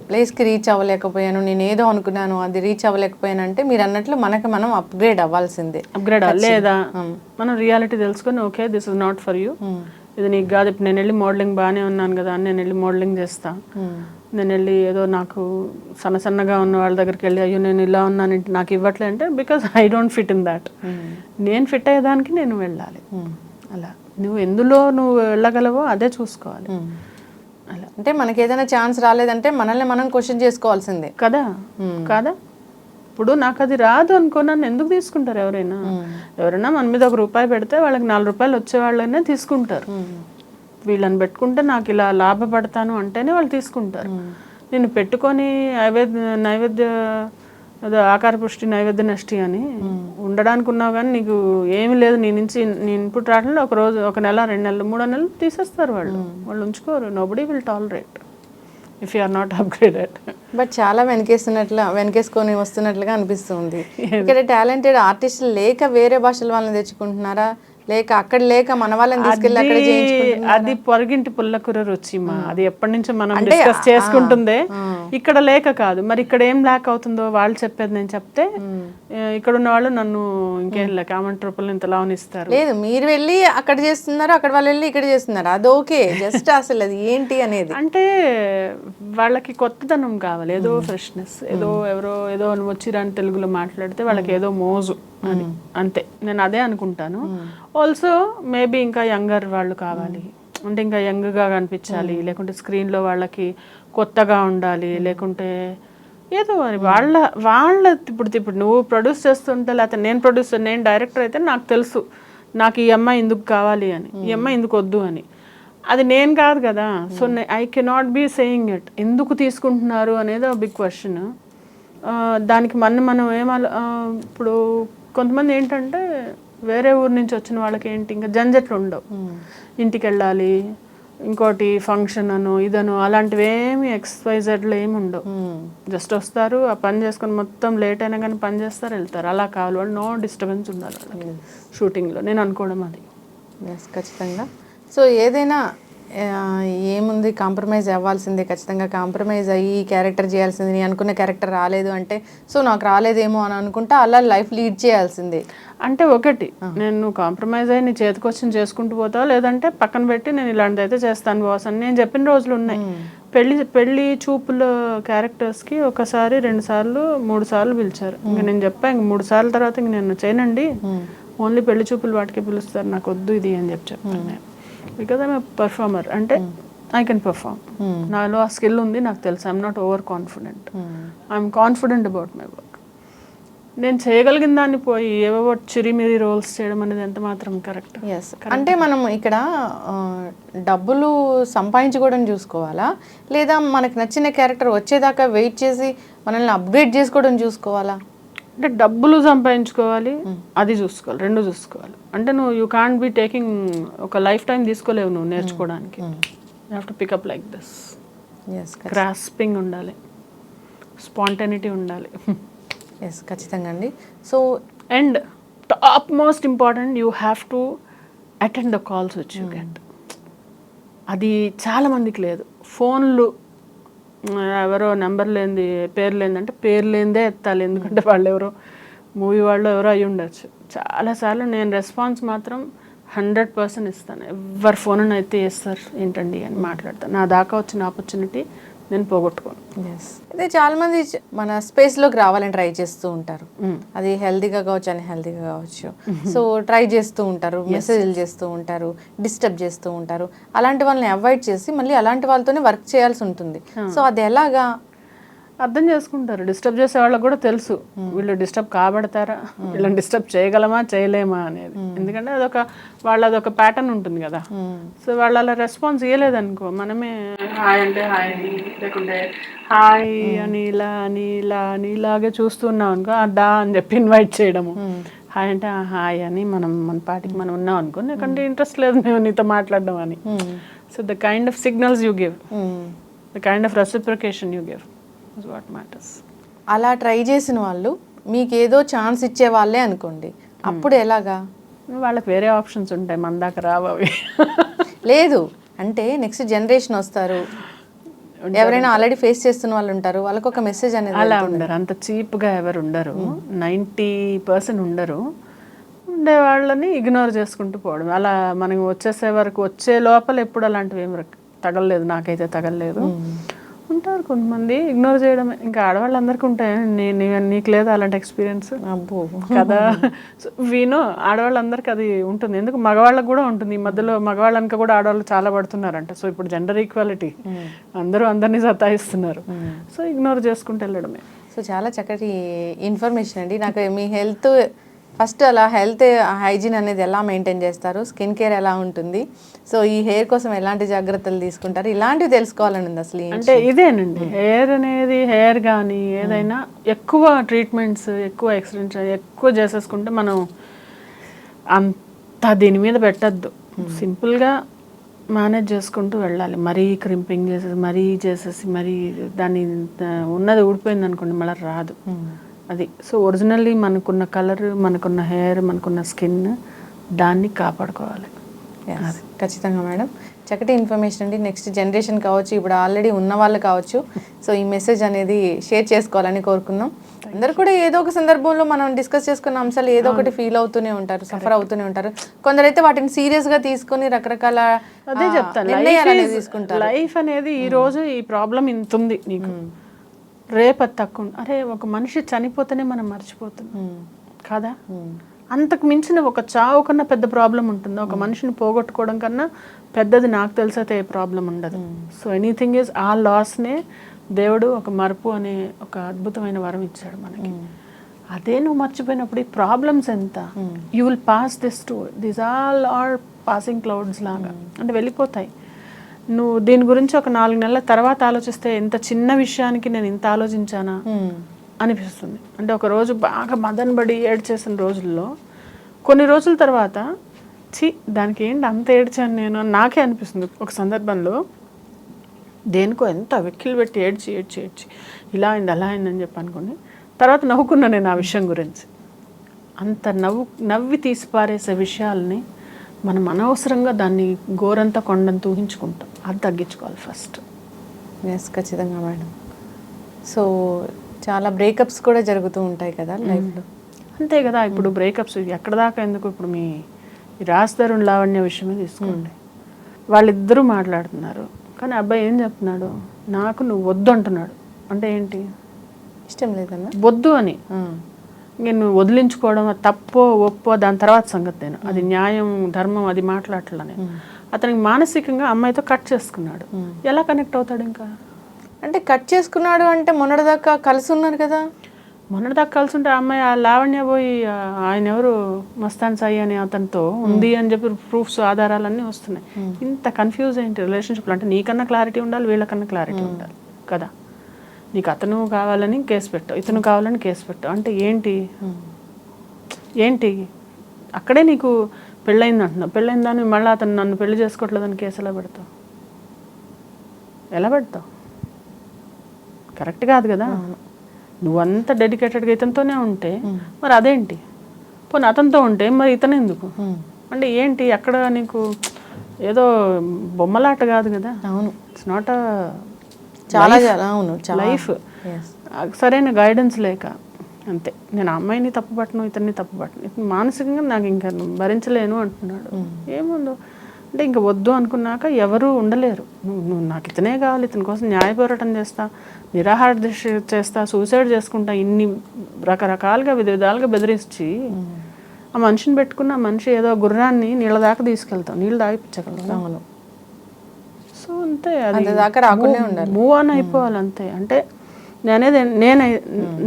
ప్లేస్కి రీచ్ అవ్వలేకపోయాను, నేను ఏదో అనుకున్నాను అది రీచ్ అవ్వలేకపోయాను అంటే మీరు అన్నట్లు మనకి మనం అప్గ్రేడ్ అవ్వాల్సిందే. అప్గ్రేడ్ లేదా మనం రియాలిటీ తెలుసుకొని okay this is not for you, ఇది నీకు కాదు, ఇప్పుడు నేను వెళ్ళి మోడలింగ్ బాగానే ఉన్నాను కదా అని నేను వెళ్ళి మోడలింగ్ చేస్తా, నేను వెళ్ళి ఏదో నాకు సన్నగా ఉన్న వాళ్ళ దగ్గరికి వెళ్ళి అయ్యో నేను ఇలా ఉన్నాను నాకు ఇవ్వట్లే అంటే because I don't fit in that. నేను ఫిట్ అయ్యేదానికి నేను వెళ్ళాలి. అలా నువ్వు ఎందులో నువ్వు వెళ్ళగలవో అదే చూసుకోవాలి. అలా అంటే మనకి ఏదైనా ఛాన్స్ రాలేదంటే మనల్ని మనం క్వశ్చన్ చేసుకోవాల్సిందే కదా. కాదా, ఇప్పుడు నాకు అది రాదు అనుకో, నన్ను ఎందుకు తీసుకుంటారు ఎవరైనా? ఎవరైనా మన మీద ₹1 పెడితే వాళ్ళకి ₹4 వచ్చే వాళ్ళనే తీసుకుంటారు. వీళ్ళని పెట్టుకుంటే నాకు ఇలా లాభపడతాను అంటేనే వాళ్ళు తీసుకుంటారు. నేను పెట్టుకొని నైవేద్య అదే ఆకార పుష్టి నైవేద్య నష్టి అని ఉండడానికి ఉన్నావు, కానీ నీకు ఏమి లేదు నీ నుంచి నీ ఇన్పుట్ రావడంలో ఒక రోజు, ఒక నెల, 2 నెలలు, 3 నెలలు తీసేస్తారు వాళ్ళు ఉంచుకోరు. Nobody will tolerate if you are not upgraded. But చాలా వెనకేసుకొని వస్తున్నట్లుగా అనిపిస్తుంది. ఇక్కడ టాలెంటెడ్ ఆర్టిస్టులు లేక వేరే భాషల వాళ్ళని తెచ్చుకుంటున్నారా, లేక అక్కడ లేక మన వాళ్ళని తీసుకెళ్ళి అక్కడ చేయించుకుంటున్నారా? అది పొరగింటి పుల్లకూర రుచి మా, అది ఎప్పటి నుంచో మనం డిస్కస్ చేసుకుంటుందే. ఇక్కడ లేక కాదు, మరి ఇక్కడ ఏం ల్యాక్ అవుతుందో వాళ్ళు చెప్పేది నేను చెప్తే ఇక్కడ ఉన్న వాళ్ళు నన్ను ఇంకేం లేక కామెంట్ రూపంలో ఇంతలా ఇస్తారు. లేదు, మీరు వెళ్ళి అక్కడ చేస్తున్నారు, అక్కడ వాళ్ళు వెళ్ళి ఇక్కడ చేస్తున్నారు, అది ఓకే. జస్ట్ అసలు అది ఏంటి అనేది అంటే వాళ్ళకి కొత్తదనం కావాలి, ఏదో ఫ్రెష్నెస్, ఏదో ఎవరో ఏదో వచ్చి రాని తెలుగులో మాట్లాడితే వాళ్ళకి ఏదో మోజు అని, అంతే. నేను అదే అనుకుంటాను. ఆల్సో మేబీ ఇంకా యంగర్ వాళ్ళు కావాలి అంటే ఇంకా యంగ్గా కనిపించాలి, లేకుంటే స్క్రీన్లో వాళ్ళకి కొత్తగా ఉండాలి, లేకుంటే ఏదో అని వాళ్ళ ఇప్పుడు నువ్వు ప్రొడ్యూస్ చేస్తుంటే, లేకపోతే నేను డైరెక్టర్ అయితే నాకు తెలుసు నాకు ఈ అమ్మాయి ఎందుకు కావాలి అని, ఈ అమ్మాయి ఎందుకు వద్దు అని. అది నేను కాదు కదా. So I cannot be saying it. ఎందుకు తీసుకుంటున్నారు అనేది బిగ్ క్వశ్చన్. దానికి మనం ఇప్పుడు కొంతమంది ఏంటంటే వేరే ఊరు నుంచి వచ్చిన వాళ్ళకి ఏంటి ఇంకా జంజట్లు ఉండవు, ఇంటికి వెళ్ళాలి, ఇంకోటి ఫంక్షన్ అను ఇదను అలాంటివి ఏమి XYZలో ఏమి ఉండవు. జస్ట్ వస్తారు, ఆ పని చేసుకొని మొత్తం లేట్ అయినా కానీ పని చేస్తారు, వెళ్తారు. అలా కావాలి, వాళ్ళు నో డిస్టర్బెన్స్ ఉండాలి వాళ్ళకి షూటింగ్లో, నేను అనుకోవడం అది. ఖచ్చితంగా. సో ఏదైనా ఏముంది, కాంప్రమైజ్ అవ్వాల్సిందే, ఖచ్చితంగా కాంప్రమైజ్ అయ్యి క్యారెక్టర్ చేయాల్సింది. నేను అనుకున్న క్యారెక్టర్ రాలేదు అంటే సో నాకు రాలేదేమో అని అనుకుంటా అలా లైఫ్ లీడ్ చేయాల్సిందే. అంటే ఒకటి, నేను కాంప్రమైజ్ అయ్యి నీ చేతికొచ్చి చేసుకుంటూ పోతావు, లేదంటే పక్కన పెట్టి నేను ఇలాంటిది అయితే చేస్తాను బాస్ అని నేను చెప్పిన రోజులు ఉన్నాయి. పెళ్లి చూపుల క్యారెక్టర్స్కి 1 సారి 2 సార్లు 3 సార్లు పిలిచారు. ఇంక నేను చెప్పా, ఇంక 3 సార్ల తర్వాత ఇంక నేను చేయనండి, ఓన్లీ పెళ్లి చూపులు వాటికి పిలుస్తారు, నాకు వద్దు ఇది అని చెప్పాను నేను. బికాజ్ ఐఎమ్ పర్ఫార్మర్, అంటే ఐ కెన్ పర్ఫార్మ్, నాలో ఆ స్కిల్ ఉంది, నాకు తెలుసు. I'm not over confident, I'm confident about my work. నేను చేయగలిగిన దాన్ని పోయి ఏవో చిరిమిరి రోల్స్ చేయడం అనేది ఎంత మాత్రం కరెక్ట్? అంటే మనం ఇక్కడ డబ్బులు సంపాదించుకోవడం చూసుకోవాలా, లేదా మనకు నచ్చిన క్యారెక్టర్ వచ్చేదాకా వెయిట్ చేసి మనల్ని అప్గ్రేడ్ చేసుకోవడం చూసుకోవాలా? అంటే డబ్బులు సంపాదించుకోవాలి, అది చూసుకోవాలి, 2 చూసుకోవాలి. అంటే నువ్వు యూ కాంట్ బి టేకింగ్ ఒక లైఫ్ టైం తీసుకోలేవు నువ్వు నేర్చుకోవడానికి. You have to pick up like this. Grasping ఉండాలి, స్పాంటనిటీ ఉండాలి. ఖచ్చితంగా అండి. So and top most important, you have to attend the calls which you get. అది చాలామందికి లేదు. ఫోన్లు ఎవరో నెంబర్ లేనిది, పేరు లేనిది అంటే పేరు లేనిదే ఎత్తాలి, ఎందుకంటే వాళ్ళు ఎవరో మూవీ వాళ్ళు ఎవరో అయ్యి ఉండొచ్చు. చాలాసార్లు నేను రెస్పాన్స్ మాత్రం 100% ఇస్తాను. ఎవరి ఫోన్ అయితే చేస్తారు ఏంటండి అని మాట్లాడతాను. నా దాకా వచ్చిన ఆపర్చునిటీ నేను పోగొట్టుకోను. అదే చాలా మంది మన స్పేస్లోకి రావాలని ట్రై చేస్తూ ఉంటారు. అది హెల్తీగా కావచ్చు, అన్హెల్తీగా కావచ్చు. సో ట్రై చేస్తూ ఉంటారు, మెసేజ్లు చేస్తూ ఉంటారు, డిస్టర్బ్ చేస్తూ ఉంటారు. అలాంటి వాళ్ళని అవాయిడ్ చేసి మళ్ళీ అలాంటి వాళ్ళతోనే వర్క్ చేయాల్సి ఉంటుంది. సో అది ఎలాగా అర్థం చేసుకుంటారు? డిస్టర్బ్ చేసే వాళ్ళకి కూడా తెలుసు వీళ్ళు డిస్టర్బ్ కాబడతారా, వీళ్ళని డిస్టర్బ్ చేయగలమా చేయలేమా అనేది. ఎందుకంటే అదొక ప్యాటర్న్ ఉంటుంది కదా. సో వాళ్ళు అలా రెస్పాన్స్ ఇవ్వలేదనుకో, మనమే హాయ్ అంటే హాయ్ అని, లేకుంటే హాయ్ అని ఇలా అని ఇలా అని ఇలాగే చూస్తున్నాం అనుకో, డా అని చెప్పి ఇన్వైట్ చేయడము. హాయ్ అంటే హాయ్ అని మనం మన పాటికి మనం ఉన్నాం అనుకో, ఎందుకంటే ఇంట్రెస్ట్ లేదు మేము నీతో మాట్లాడడం అని. So the kind of signals you give, the kind of reciprocation you give is what matters. అలా ట్రై చేసిన వాళ్ళు మీకు ఏదో ఛాన్స్ ఇచ్చే వాళ్ళే అనుకోండి, అప్పుడు ఎలాగా? వాళ్ళకి వేరే ఆప్షన్స్ ఉంటాయి, మన దాకా రావు అవి. లేదు అంటే నెక్స్ట్ జనరేషన్ వస్తారు, ఎవరైనా ఆల్రెడీ ఫేస్ చేస్తున్న వాళ్ళు ఉంటారు, వాళ్ళకి ఒక మెసేజ్ అనేది. అలా ఉండరు, అంత చీప్గా ఎవరు ఉండరు, 90% ఉండరు. ఉండే వాళ్ళని ఇగ్నోర్ చేసుకుంటూ పోవడం. అలా మనం వచ్చేసే వరకు వచ్చే లోపల ఎప్పుడు అలాంటివి ఏమి తగలలేదు, నాకైతే తగలలేదు. ఉంటారు కొంతమంది ఇగ్నోర్ చేయడమే. ఇంకా ఆడవాళ్ళందరికీ ఉంటాయి, నీకు లేదా అలాంటి ఎక్స్పీరియన్స్? అబ్బో కదా. సో వినో ఆడవాళ్ళందరికీ అది ఉంటుంది, ఎందుకు మగవాళ్ళకి కూడా ఉంటుంది. ఈ మధ్యలో మగవాళ్ళకి కూడా ఆడవాళ్ళు చాలా పడుతున్నారంట. సో ఇప్పుడు జెండర్ ఈక్వాలిటీ, అందరూ అందరినీ సతాయిస్తున్నారు. సో ఇగ్నోర్ చేసుకుంటూ వెళ్ళడమే. సో చాలా చక్కటి ఇన్ఫర్మేషన్ అండి. నాకు మీ హెల్త్ ఫస్ట్ అలా హెల్త్ హైజీన్ అనేది ఎలా మెయింటైన్ చేస్తారు, స్కిన్ కేర్ ఎలా ఉంటుంది, సో ఈ హెయిర్ కోసం ఎలాంటి జాగ్రత్తలు తీసుకుంటారు, ఇలాంటివి తెలుసుకోవాలని ఉంది అసలు. అంటే ఇదేనండి, హెయిర్ అనేది హెయిర్ కానీ ఏదైనా ఎక్కువ ట్రీట్మెంట్స్, ఎక్కువ ఎక్స్టెన్షన్ ఎక్కువ చేసేసుకుంటే మనం అంత దీని మీద పెట్టద్దు. సింపుల్గా మేనేజ్ చేసుకుంటూ వెళ్ళాలి. మరీ క్రింపింగ్ చేసేసి మరీ దాన్ని ఉన్నది ఊడిపోయింది అనుకోండి మళ్ళీ రాదు అది. సో ఒరిజినల్లీ మనకున్న కలర్, మనకున్న హెయిర్, మనకున్న స్కిన్, దాన్ని కాపాడుకోవాలి. ఖచ్చితంగా మేడం, చక్కటి ఇన్ఫర్మేషన్ అండి. నెక్స్ట్ జనరేషన్ కావచ్చు, ఇప్పుడు ఆల్రెడీ ఉన్న వాళ్ళు కావచ్చు, సో ఈ మెసేజ్ అనేది షేర్ చేసుకోవాలని కోరుకుందాం. అందరు కూడా ఏదో ఒక సందర్భంలో మనం డిస్కస్ చేసుకున్న అంశాలు ఏదో ఒకటి ఫీల్ అవుతూనే ఉంటారు, సఫర్ అవుతూనే ఉంటారు. కొందరైతే వాటిని సీరియస్ గా తీసుకొని రకరకాల అదే చెప్తాను, లైఫ్ అనేది ఈ రోజు ఈ ప్రాబ్లం ఇంత ఉంది నీకు, రేపు అది తక్కువ. అరే ఒక మనిషి చనిపోతేనే మనం మర్చిపోతున్నాం కదా. అంతకు మించిన ఒక చావు కన్నా పెద్ద ప్రాబ్లం ఉంటుందా? ఒక మనిషిని పోగొట్టుకోవడం కన్నా పెద్దది నాకు తెలిసైతే ఏ ప్రాబ్లం ఉండదు. సో ఎనీథింగ్ ఈజ్ ఆ లాస్నే దేవుడు ఒక మరుపు అనే ఒక అద్భుతమైన వరం ఇచ్చాడు మనకి. అదే నువ్వు మర్చిపోయినప్పుడు ఈ ప్రాబ్లమ్స్ ఎంత, you will pass this to this all are passing clouds లాగా, అంటే వెళ్ళిపోతాయి. నువ్వు దీని గురించి ఒక 4 నెలల తర్వాత ఆలోచిస్తే ఎంత చిన్న విషయానికి నేను ఇంత ఆలోచించానా అనిపిస్తుంది. అంటే ఒక రోజు బాగా మదనబడి ఏడ్చేసిన రోజుల్లో కొన్ని రోజుల తర్వాత దానికి ఏంటి అంత ఏడ్చాను నేను అని నాకే అనిపిస్తుంది. ఒక సందర్భంలో దేనికో ఎంత వెక్కిలు పెట్టి ఏడ్చి ఇలా అయింది అలా అయిందని చెప్పి అనుకోండి, తర్వాత నవ్వుకున్నా నేను ఆ విషయం గురించి. అంత నవ్వి తీసిపారేసే విషయాల్ని మనం అనవసరంగా దాన్ని గోరంతా కొండంత ఊహించుకుంటాం. అది తగ్గించుకోవాలి ఫస్ట్. ఎస్, ఖచ్చితంగా మేడం. సో చాలా బ్రేకప్స్ కూడా జరుగుతూ ఉంటాయి కదా లైఫ్లో. అంతే కదా. ఇప్పుడు బ్రేకప్స్ ఎక్కడ దాకా ఎందుకు, ఇప్పుడు మీ రాజధరుణ్ లావణ్య విషయమే తీసుకోండి. వాళ్ళిద్దరూ మాట్లాడుతున్నారు, కానీ అబ్బాయి ఏం చెప్తున్నాడు, నాకు నువ్వు వద్దు అంటున్నాడు. అంటే ఏంటి, ఇష్టం లేదన్నా వద్దు అని. నేను వదిలించుకోవడం తప్పో ఒప్పో దాని తర్వాత సంగతి, నేను అది న్యాయం ధర్మం అది మాట్లాడట్లా నేను. అతనికి మానసికంగా అమ్మాయితో కట్ చేసుకున్నాడు. ఎలా కనెక్ట్ అవుతాడు ఇంకా? అంటే కట్ చేసుకున్నాడు అంటే మొన్నటిదాకా కలిసి ఉన్నారు కదా. మొన్నటిదాకా కలిసి ఉంటే అమ్మాయి ఆ లావణ్య పోయి ఆయన ఎవరు మస్తాన్ సాయి అని అతనితో ఉంది అని చెప్పి ప్రూఫ్స్ ఆధారాలన్నీ వస్తున్నాయి. ఇంత కన్ఫ్యూజ్ ఏంటి రిలేషన్షిప్లో? అంటే నీకన్నా క్లారిటీ ఉండాలి, వీళ్ళకన్నా క్లారిటీ ఉండాలి కదా. నీకు అతను కావాలని కేసు పెట్టావు, ఇతను కావాలని కేసు పెట్టావు, అంటే ఏంటి అక్కడే నీకు పెళ్ళయింది అంటున్నావు. పెళ్ళయిందని మళ్ళీ అతను నన్ను పెళ్లి చేసుకోవట్లేదని కేసు ఎలా పెడతావు? కరెక్ట్ కాదు కదా. నువ్వంత డెడికేటెడ్గా ఇతనితోనే ఉంటే మరి అదేంటి, పోనీ అతనితో ఉంటే మరి ఇతను ఎందుకు? అంటే ఏంటి అక్కడ నీకు ఏదో బొమ్మలాట కాదు కదా. అవును, ఇట్స్ నాట్ చాలా అవును లైఫ్. సరైన గైడెన్స్ లేక అంతే. నేను అమ్మాయిని తప్పుపట్టను, ఇతన్ని తప్పుపట్టను, ఇతను మానసికంగా నాకు ఇంకా భరించలేను అంటున్నాడు. ఏముందో అంటే ఇంకా వద్దు అనుకున్నాక ఎవరు ఉండలేరు. నువ్వు నాకు ఇతనే కావాలి, ఇతని కోసం న్యాయ పోరాటం చేస్తా, నిరాహార దీక్ష చేస్తా, సూసైడ్ చేసుకుంటా, ఇన్ని రకరకాలుగా విధాలుగా బెదిరించి ఆ మనిషిని పెట్టుకున్న మనిషి ఏదో గుర్రాన్ని నీళ్ళ దాకా తీసుకెళ్తాం, నీళ్ళు తాగిపించగలం. సో అంతే, అది మూవ్ ఆన్ అయిపోవాలి అంతే. అంటే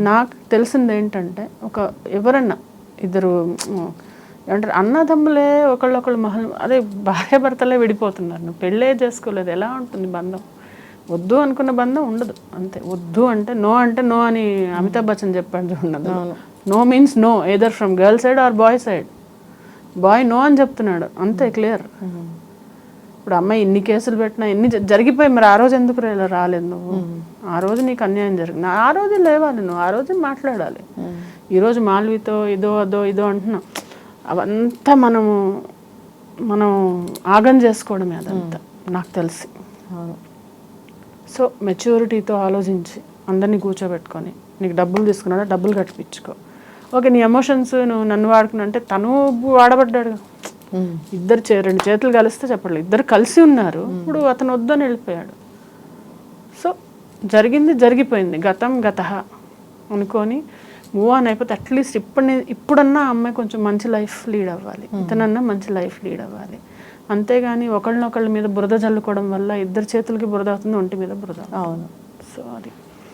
నాకు తెలిసింది ఏంటంటే, ఎవరన్నా ఇద్దరు ఏమంటారు అన్నదమ్ములే ఒకళ్ళొకళ్ళు అదే భార్య భర్తలే విడిపోతున్నారు. నువ్వు పెళ్ళే చేసుకోలేదు, ఎలా ఉంటుంది బంధం? వద్దు అనుకున్న బంధం ఉండదు అంతే. వద్దు అంటే నో అని అమితాబ్ బచ్చన్ చెప్పాడు చూడదు. No means no, either from girl side or boy side. Boy no అని చెప్తున్నాడు అంతే, క్లియర్. ఇప్పుడు అమ్మాయి ఇన్ని కేసులు పెట్టినా ఎన్ని జరిగిపోయి, మరి ఆ రోజు ఎందుకు రాలేదు నువ్వు? ఆ రోజు నీకు అన్యాయం జరిగింది, ఆ రోజు లేవాలి నువ్వు, ఆ రోజు మాట్లాడాలి. ఈరోజు మాల్వితో ఇదో అంటున్నాం, అవంతా మనం ఆగం చేసుకోవడమే అదంతా నాకు తెలిసి. సో మెచ్యూరిటీతో ఆలోచించి అందరినీ కూర్చోబెట్టుకొని, నీకు డబ్బులు తీసుకున్నాడా డబ్బులు కట్టిపించుకో, ఓకే నీ ఎమోషన్స్ నువ్వు నన్ను వాడుకున్నా అంటే తను వాడబడ్డాడు. ఇద్దరు రెండు చేతులు కలిస్తే చెప్పలేదు, ఇద్దరు కలిసి ఉన్నారు. ఇప్పుడు అతను వద్దని వెళ్ళిపోయాడు. సో జరిగింది జరిగిపోయింది, గతం గతః అనుకొని మూవ్ ఆన్ అయిపోతే అట్లీస్ట్ ఇప్పుడన్నా అమ్మాయి కొంచెం మంచి లైఫ్ లీడ్ అవ్వాలి, ఇతనన్నా మంచి లైఫ్ లీడ్ అవ్వాలి. అంతేగాని ఒకళ్ళ మీద బురద జల్లుకోవడం వల్ల ఇద్దరు చేతులకి బురద అవుతుంది, ఒంటి మీద బురద. అవును. సో అది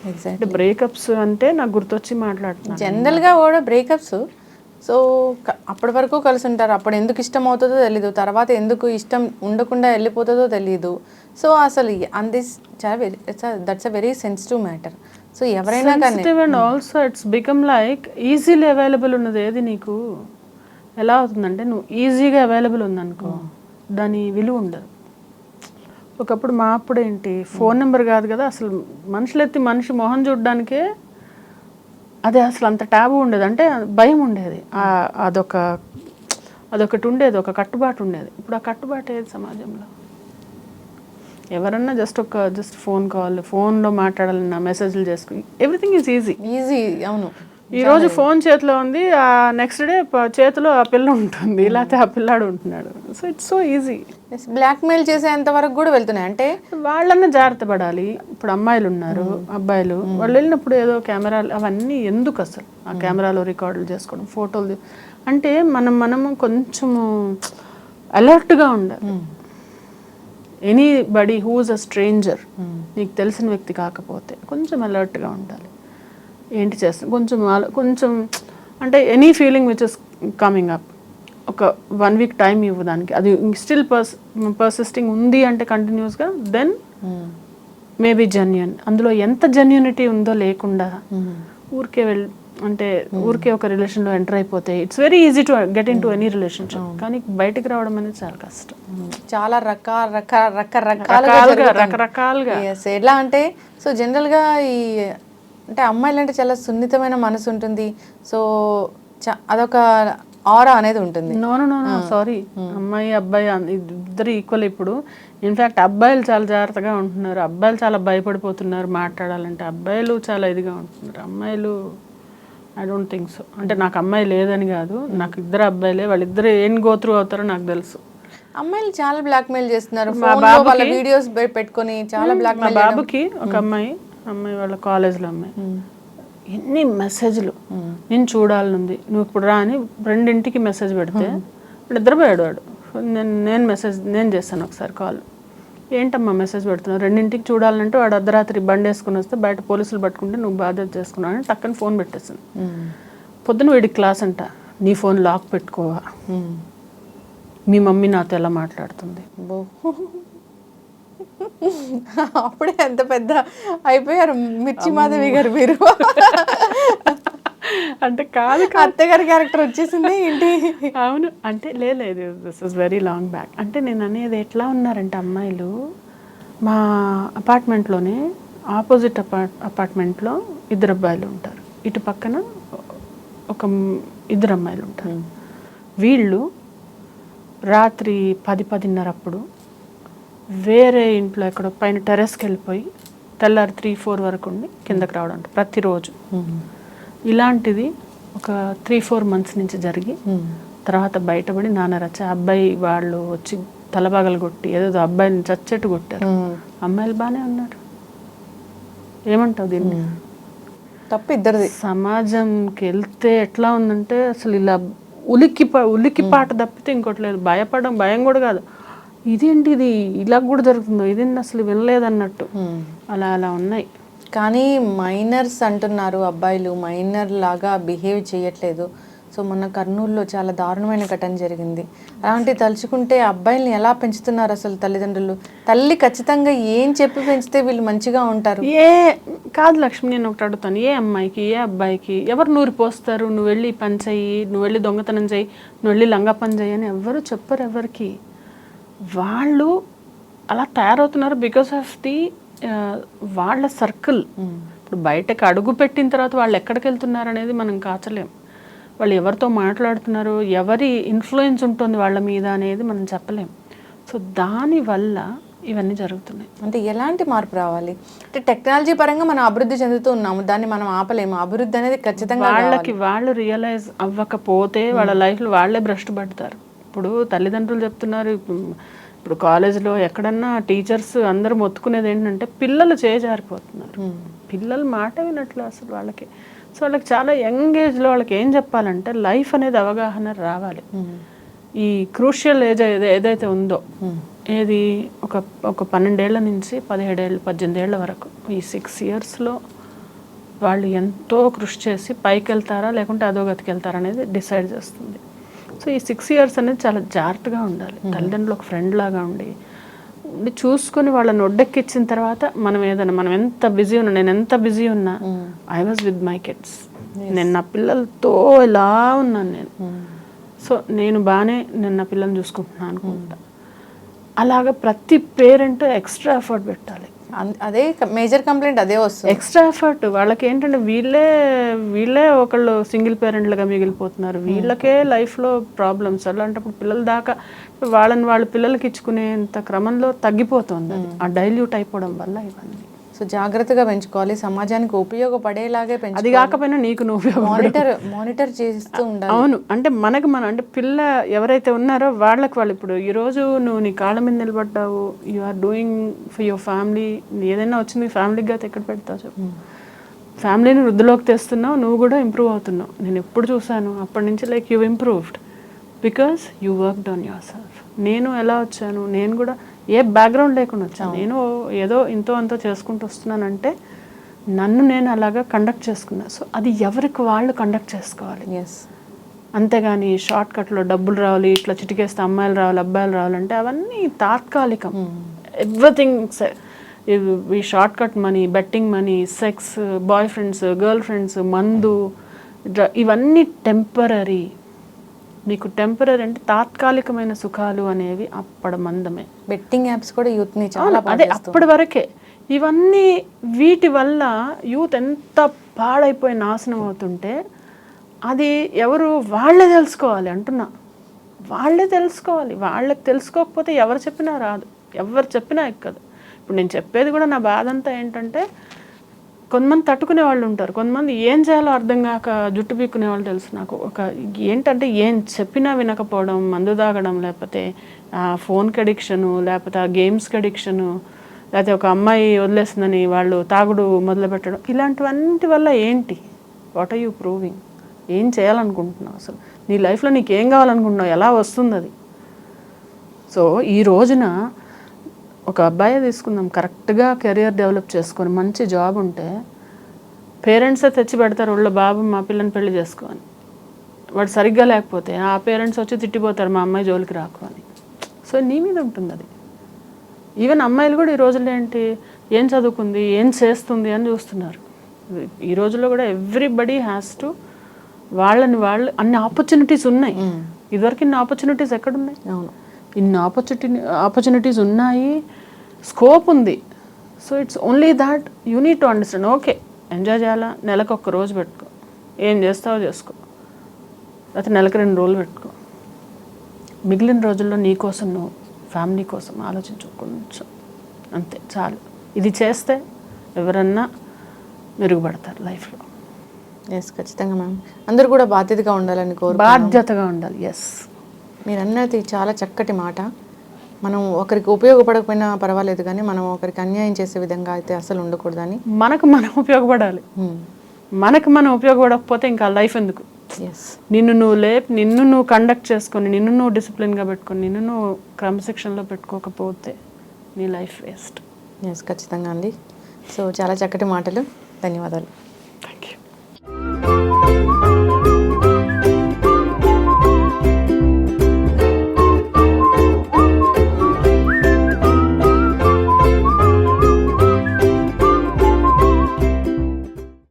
ఎగ్జాక్ట్లీ బ్రేకప్స్ అంటే నాకు గుర్తొచ్చి మాట్లాడుతున్నాను. జనరల్గా కూడా బ్రేకప్స్ సో అప్పటి వరకు కలిసి ఉంటారు, అప్పుడు ఎందుకు ఇష్టం అవుతుందో తెలీదు, తర్వాత ఎందుకు ఇష్టం ఉండకుండా వెళ్ళిపోతుందో తెలీదు. సో అసలు this that's a very sensitive matter. So ఎవరైనా కానీ and also it's become like easily available ఉన్నది ఏది నీకు ఎలా అవుతుందంటే, నువ్వు ఈజీగా అవైలబుల్ ఉందనుకో దాని విలువ ఉండదు. ఒకప్పుడు మా అప్పుడు ఏంటి ఫోన్ నెంబర్ కాదు కదా, అసలు మనుషులు ఎత్తి మనిషి మొహం చూడడానికే అదే అసలు అంత ట్యాబు ఉండేది, అంటే భయం ఉండేది. అదొకటి ఉండేది, ఒక కట్టుబాటు ఉండేది. ఇప్పుడు ఆ కట్టుబాటు ఏది సమాజంలో? ఎవరన్నా జస్ట్ ఫోన్ కాల్, ఫోన్లో మాట్లాడాలన్నా మెసేజ్లు చేసుకుని ఎవ్రీథింగ్ ఈజ్ ఈజీ. అవును. ఈరోజు ఫోన్ చేతిలో ఉంది, ఆ నెక్స్ట్ డే చేతిలో ఆ పిల్ల ఉంటుంది, లేకపోతే ఆ పిల్లాడు ఉంటున్నాడు. So it's so easy. Blackmail చేసేంత వరకు కూడా వెళ్తున్నాయి. అంటే వాళ్ళన్నా జాగ్రత్త పడాలి. ఇప్పుడు అమ్మాయిలు ఉన్నారు, అబ్బాయిలు, వాళ్ళు వెళ్ళినప్పుడు ఏదో కెమెరాలు అవన్నీ ఎందుకు అసలు ఆ కెమెరాలో రికార్డులు చేసుకోవడం, ఫోటోలు అంటే మనము కొంచెము అలర్ట్గా ఉండాలి. ఎనీబడి హూజ్ అ స్ట్రేంజర్, నీకు తెలిసిన వ్యక్తి కాకపోతే కొంచెం అలర్ట్గా ఉండాలి. ఏంటి చేస్తాం కొంచెం అంటే any feeling which is coming up ఒక 1 వీక్ టైం ఇవ్వడానికి, అది స్టిల్ పర్సిస్టింగ్ ఉంది అంటే కంటిన్యూస్గా, దెన్ మేబీ జెన్యూన్. అందులో ఎంత జెన్యూనిటీ ఉందో లేకుండా ఊరికే ఒక రిలేషన్లో ఎంటర్ అయిపోతే it's very easy to get in to any relationship. కానీ బయటకు రావడం అనేది చాలా కష్టం. చాలా రకరకాలుగా ఎలా అంటే, సో జనరల్గా అంటే అమ్మాయిలు అంటే చాలా సున్నితమైన మనసు ఉంటుంది. సో అదొక ఆరా అనేది ఉంటుంది. నో సారీ, అమ్మాయి అబ్బాయి ఇద్దరు ఈక్వల్. ఇప్పుడు ఇన్ఫ్యాక్ట్ అబ్బాయిలు చాలా జాగ్రత్తగా ఉంటున్నారు, అబ్బాయిలు చాలా భయపడిపోతున్నారు మాట్లాడాలంటే, అబ్బాయిలు చాలా ఇదిగా ఉంటున్నారు. అమ్మాయిలు ఐ డోంట్ థింక్ సో. అంటే నాకు అమ్మాయి లేదని కాదు, నాకు ఇద్దరు అబ్బాయిలే, వాళ్ళిద్దరు ఏం గోత్రూ అవుతారో నాకు తెలుసు. అమ్మాయిలు చాలా బ్లాక్మెయిల్ చేస్తున్నారు, వీడియోస్ పెట్టుకొని చాలా బ్లాక్మెయిల్. మా బాబుకి ఒక అమ్మాయి వాళ్ళ కాలేజ్లో అమ్మాయి ఎన్ని మెసేజ్లు, నేను చూడాలనుంది, నువ్వు ఇప్పుడు రా అని 2 మెసేజ్ పెడితే నిద్రపోయాడు వాడు. నేను చేస్తాను ఒకసారి కాల్, ఏంటమ్మా మెసేజ్ పెడుతున్నావు, 2 చూడాలంటే వాడు అర్ధరాత్రి బండి వేసుకుని వస్తే బయట పోలీసులు పట్టుకుంటే నువ్వు బాధ్యత చేసుకున్నావు అని టక్కని ఫోన్ పెట్టేస్తాను. పొద్దున వీడికి క్లాస్ అంట, నీ ఫోన్ లాక్ పెట్టుకోవా, మీ మమ్మీ నాతో ఎలా మాట్లాడుతుంది. అప్పుడే ఎంత పెద్ద అయిపోయారు మిర్చి మాధవి గారు మీరు. అంటే కాదు, అత్తగారి క్యారెక్టర్ వచ్చేసింది ఏంటి? అవును, అంటే లేదు, this is very long back. అంటే నేను అనేది ఎట్లా ఉన్నారంటే అమ్మాయిలు, మా అపార్ట్మెంట్లోనే ఆపోజిట్ అపార్ట్మెంట్లో 2 అబ్బాయిలు ఉంటారు, ఇటు పక్కన ఒక 2 అమ్మాయిలు ఉంటారు. వీళ్ళు రాత్రి 10-10:30 అప్పుడు వేరే ఇంట్లో ఎక్కడో పైన టెర్రస్కి వెళ్ళిపోయి తెల్లారి 3-4 వరకు ఉండి కిందకి రావడం ప్రతిరోజు. ఇలాంటిది ఒక 3-4 months నుంచి జరిగి తర్వాత బయటపడి నాన్నరచ్చ అబ్బాయి వాళ్ళు వచ్చి తలబాగలు కొట్టి ఏదో అబ్బాయిని చచ్చెట్టు కొట్టారు. అమ్మాయిలు బాగానే ఉన్నారు. ఏమంటావు దీన్ని? తప్పు ఇద్దరిది. సమాజంకి వెళ్తే ఎట్లా ఉందంటే అసలు ఇలా ఉలిక్కిపాట తప్పితే ఇంకోటి లేదు. భయం కూడా కాదు, ఇదేంటి ఇది ఇలా కూడా జరుగుతుందో, ఇదేంటి అసలు వినలేదన్నట్టు అలా ఉన్నాయి. కానీ మైనర్స్ అంటున్నారు, అబ్బాయిలు మైనర్ లాగా బిహేవ్ చేయట్లేదు. సో మొన్న కర్నూలులో చాలా దారుణమైన ఘటన జరిగింది. అలాంటి తలుచుకుంటే అబ్బాయిల్ని ఎలా పెంచుతున్నారు అసలు తల్లిదండ్రులు? తల్లి ఖచ్చితంగా ఏం చెప్పి పెంచితే వీళ్ళు మంచిగా ఉంటారు? కాదు లక్ష్మి, నేను ఒకటి అడుగుతాను, ఏ అమ్మాయికి ఏ అబ్బాయికి ఎవరు నూరి పోస్తారు, నువ్వు వెళ్ళి పని చెయ్యి, నువ్వు వెళ్ళి దొంగతనం చెయ్యి, నువ్వు వెళ్ళి లంగా పని చెయ్యి అని ఎవరు చెప్పరు ఎవరికి. వాళ్ళు అలా తయారవుతున్నారు బికాస్ ఆఫ్ వాళ్ళ సర్కిల్. ఇప్పుడు బయటకు అడుగు పెట్టిన తర్వాత వాళ్ళు ఎక్కడికి వెళ్తున్నారు అనేది మనం కాచలేం. వాళ్ళు ఎవరితో మాట్లాడుతున్నారు, ఎవరి ఇన్ఫ్లుయెన్స్ ఉంటుంది వాళ్ళ మీద అనేది మనం చెప్పలేం. సో దానివల్ల ఇవన్నీ జరుగుతున్నాయి. అంటే ఎలాంటి మార్పు రావాలి? అంటే టెక్నాలజీ పరంగా మనం అభివృద్ధి చెందుతూ ఉన్నాము, దాన్ని మనం ఆపలేము. అభివృద్ధి అనేది ఖచ్చితంగా వాళ్ళు రియలైజ్ అవ్వకపోతే వాళ్ళ లైఫ్లో వాళ్ళే భ్రష్టు పడతారు. ఇప్పుడు తల్లిదండ్రులు చెప్తున్నారు, ఇప్పుడు కాలేజ్లో ఎక్కడన్నా టీచర్స్ అందరూ మొత్తుకునేది ఏంటంటే పిల్లలు చేజారిపోతున్నారు, పిల్లలు మాట వినట్లు అసలు వాళ్ళకి. సో వాళ్ళకి చాలా యంగ్ ఏజ్లో వాళ్ళకి ఏం చెప్పాలంటే లైఫ్ అనేది అవగాహన రావాలి. ఈ క్రూషియల్ ఏజ్ ఏదైతే ఉందో, ఏది ఒక 12 ఏళ్ల నుంచి 17 ఏళ్ళు 18 ఏళ్ల వరకు, ఈ 6 ఇయర్స్లో వాళ్ళు ఎంతో కృషి చేసి పైకి వెళ్తారా లేకుంటే అధోగతికి వెళ్తారా అనేది డిసైడ్ చేస్తుంది. సో ఈ 6 ఇయర్స్ అనేది చాలా జాగ్రత్తగా ఉండాలి. తల్లిదండ్రులు ఒక ఫ్రెండ్ లాగా ఉండి చూసుకొని వాళ్ళని ఒడ్డెక్కిచ్చిన తర్వాత మనం ఎంత బిజీ ఉన్నా, నేను ఎంత బిజీ ఉన్నా I was with my kids, నేను నా పిల్లలతో ఇలా ఉన్నాను నేను. సో నేను నా పిల్లల్ని చూసుకుంటున్నాను అనుకుంటా. అలాగా ప్రతి పేరెంట్ ఎక్స్ట్రా ఎఫర్ట్ పెట్టాలి. అదే మేజర్ కంప్లైంట్ అదే వస్తుంది, ఎక్స్ట్రా ఎఫర్ట్. వాళ్ళకి ఏంటంటే వీళ్ళే ఒకళ్ళు సింగిల్ పేరెంట్లుగా మిగిలిపోతున్నారు, వీళ్ళకే లైఫ్లో ప్రాబ్లమ్స్. అలాంటప్పుడు పిల్లల దాకా వాళ్ళ పిల్లలకి ఇచ్చుకునేంత క్రమంలో తగ్గిపోతుంది అది, ఆ డైల్యూట్ అయిపోవడం వల్ల ఇవన్నీ. సో జాగ్రత్తగా పెంచుకోవాలి, సమాజానికి ఉపయోగపడేలాగే పెంచుకోవాలి. అది కాకపోయినా నీకు నువ్వు మానిటర్ చేస్తూ ఉండాలి. అవును, అంటే అంటే పిల్ల ఎవరైతే ఉన్నారో వాళ్ళు ఇప్పుడు ఈరోజు నువ్వు నీ కాళ్ళ మీద నిలబడ్డావు, you are doing for your family. ఏదైనా వచ్చింది ఫ్యామిలీకి అయితే ఎక్కడ పెడతావు చెప్పు. ఫ్యామిలీని వృద్ధిలోకి తెస్తున్నావు, నువ్వు కూడా ఇంప్రూవ్ అవుతున్నావు. నేను ఎప్పుడు చూసాను అప్పటి నుంచి like you improved because you worked on your self. నేను ఎలా వచ్చాను, నేను కూడా ఏ బ్యాక్గ్రౌండ్ లేకుండా వచ్చాను, నేను ఏదో ఇంతో అంతో చేసుకుంటూ వస్తున్నానంటే నన్ను నేను అలాగా కండక్ట్ చేసుకున్నాను. సో అది ఎవరికి వాళ్ళు కండక్ట్ చేసుకోవాలి. అంతేగాని షార్ట్ కట్లో డబ్బులు రావాలి, ఇట్లా చిటికేస్తే అమ్మాయిలు రావాలి అబ్బాయిలు రావాలంటే అవన్నీ తాత్కాలికం. ఎవ్రీథింగ్ ఈ shortcut money, betting money, sex, boyfriends, girlfriends, మందు, ఇవన్నీ టెంపరీ. మీకు టెంపరీ అంటే తాత్కాలికమైన సుఖాలు అనేవి అప్పటి మందమే. బెట్టింగ్ యాప్స్ కూడా యూత్ని చాలా అదే అప్పటి వరకే. ఇవన్నీ వీటి వల్ల యూత్ ఎంత పాడైపోయి నాశనం అవుతుంటే అది ఎవరు వాళ్ళే తెలుసుకోవాలి అంటున్నా, వాళ్ళే తెలుసుకోవాలి. వాళ్ళకి తెలుసుకోకపోతే ఎవరు చెప్పినా రాదు, ఎవరు చెప్పినా ఎక్కదు. ఇప్పుడు నేను చెప్పేది కూడా నా బాధ అంతా ఏంటంటే కొంతమంది తట్టుకునే వాళ్ళు ఉంటారు, కొంతమంది ఏం చేయాలో అర్థం కాక జుట్టు పీక్కునే వాళ్ళు తెలుసు నాకు. ఏంటంటే ఏం చెప్పినా వినకపోవడం, మందు తాగడం, లేకపోతే ఫోన్కి అడిక్షను, లేకపోతే ఆ గేమ్స్కి అడిక్షను, లేకపోతే ఒక అమ్మాయి వదిలేస్తుందని వాళ్ళు తాగుడు మొదలు పెట్టడం, ఇలాంటివన్నిటి వల్ల ఏంటి, వాట్ ఆర్ యూ ప్రూవింగ్? ఏం చేయాలనుకుంటున్నావు అసలు? నీ లైఫ్లో నీకు ఏం కావాలనుకుంటున్నావు? ఎలా వస్తుంది అది? సో ఈ రోజున ఒక అబ్బాయి తీసుకుందాం, కరెక్ట్గా కెరియర్ డెవలప్ చేసుకొని మంచి జాబ్ ఉంటే పేరెంట్సే తెచ్చి పెడతారు ఒళ్ళో, బాబు మా పిల్లని పెళ్లి చేసుకోని. వాడు సరిగ్గా లేకపోతే ఆ పేరెంట్స్ వచ్చి తిట్టిపోతారు, మా అమ్మాయి జోలికి రాకు అని. సో నీ మీద ఉంటుంది అది. ఈవెన్ అమ్మాయిలు కూడా ఈ రోజుల్లో ఏంటి, ఏం చదువుకుంది, ఏం చేస్తుంది అని చూస్తున్నారు. ఈ రోజుల్లో కూడా ఎవ్రీబడి హ్యాస్ టు వాళ్ళు అన్ని ఆపర్చునిటీస్ ఉన్నాయి. ఇదివరకు ఇన్ని ఆపర్చునిటీస్ ఎక్కడున్నాయి? అవును, ఇన్ని ఆపర్చునిటీస్ ఉన్నాయి, స్కోప్ ఉంది. So it's only that you need to understand. Okay, enjoy చేయాలా, నెలకు 1 రోజు పెట్టుకో, ఏం చేస్తావో చేసుకో, లేకపోతే నెలకు 2 రోజులు పెట్టుకో. మిగిలిన రోజుల్లో నీ కోసం, నువ్వు ఫ్యామిలీ కోసం ఆలోచించు కొంచెం, అంతే చాలు. ఇది చేస్తే ఎవరన్నా మెరుగుపడతారు లైఫ్లో. ఎస్, ఖచ్చితంగా మ్యామ్. అందరూ కూడా బాధ్యతగా ఉండాలని బాధ్యతగా ఉండాలి. ఎస్, మీరు అన్నది చాలా చక్కటి మాట. మనం ఒకరికి ఉపయోగపడకపోయినా పర్వాలేదు, కానీ మనం ఒకరికి అన్యాయం చేసే విధంగా అయితే అసలు ఉండకూడదని. మనం ఉపయోగపడాలి. మనకు మనం ఉపయోగపడకపోతే ఇంకా లైఫ్ ఎందుకు? నిన్ను నువ్వు కండక్ట్ చేసుకొని, నిన్ను నువ్వు డిసిప్లిన్గా పెట్టుకొని, నిన్ను నువ్వు క్రమశిక్షణలో పెట్టుకోకపోతే నీ లైఫ్ వేస్ట్. ఎస్, ఖచ్చితంగా అండి. సో చాలా చక్కటి మాటలు, ధన్యవాదాలు. Thank you.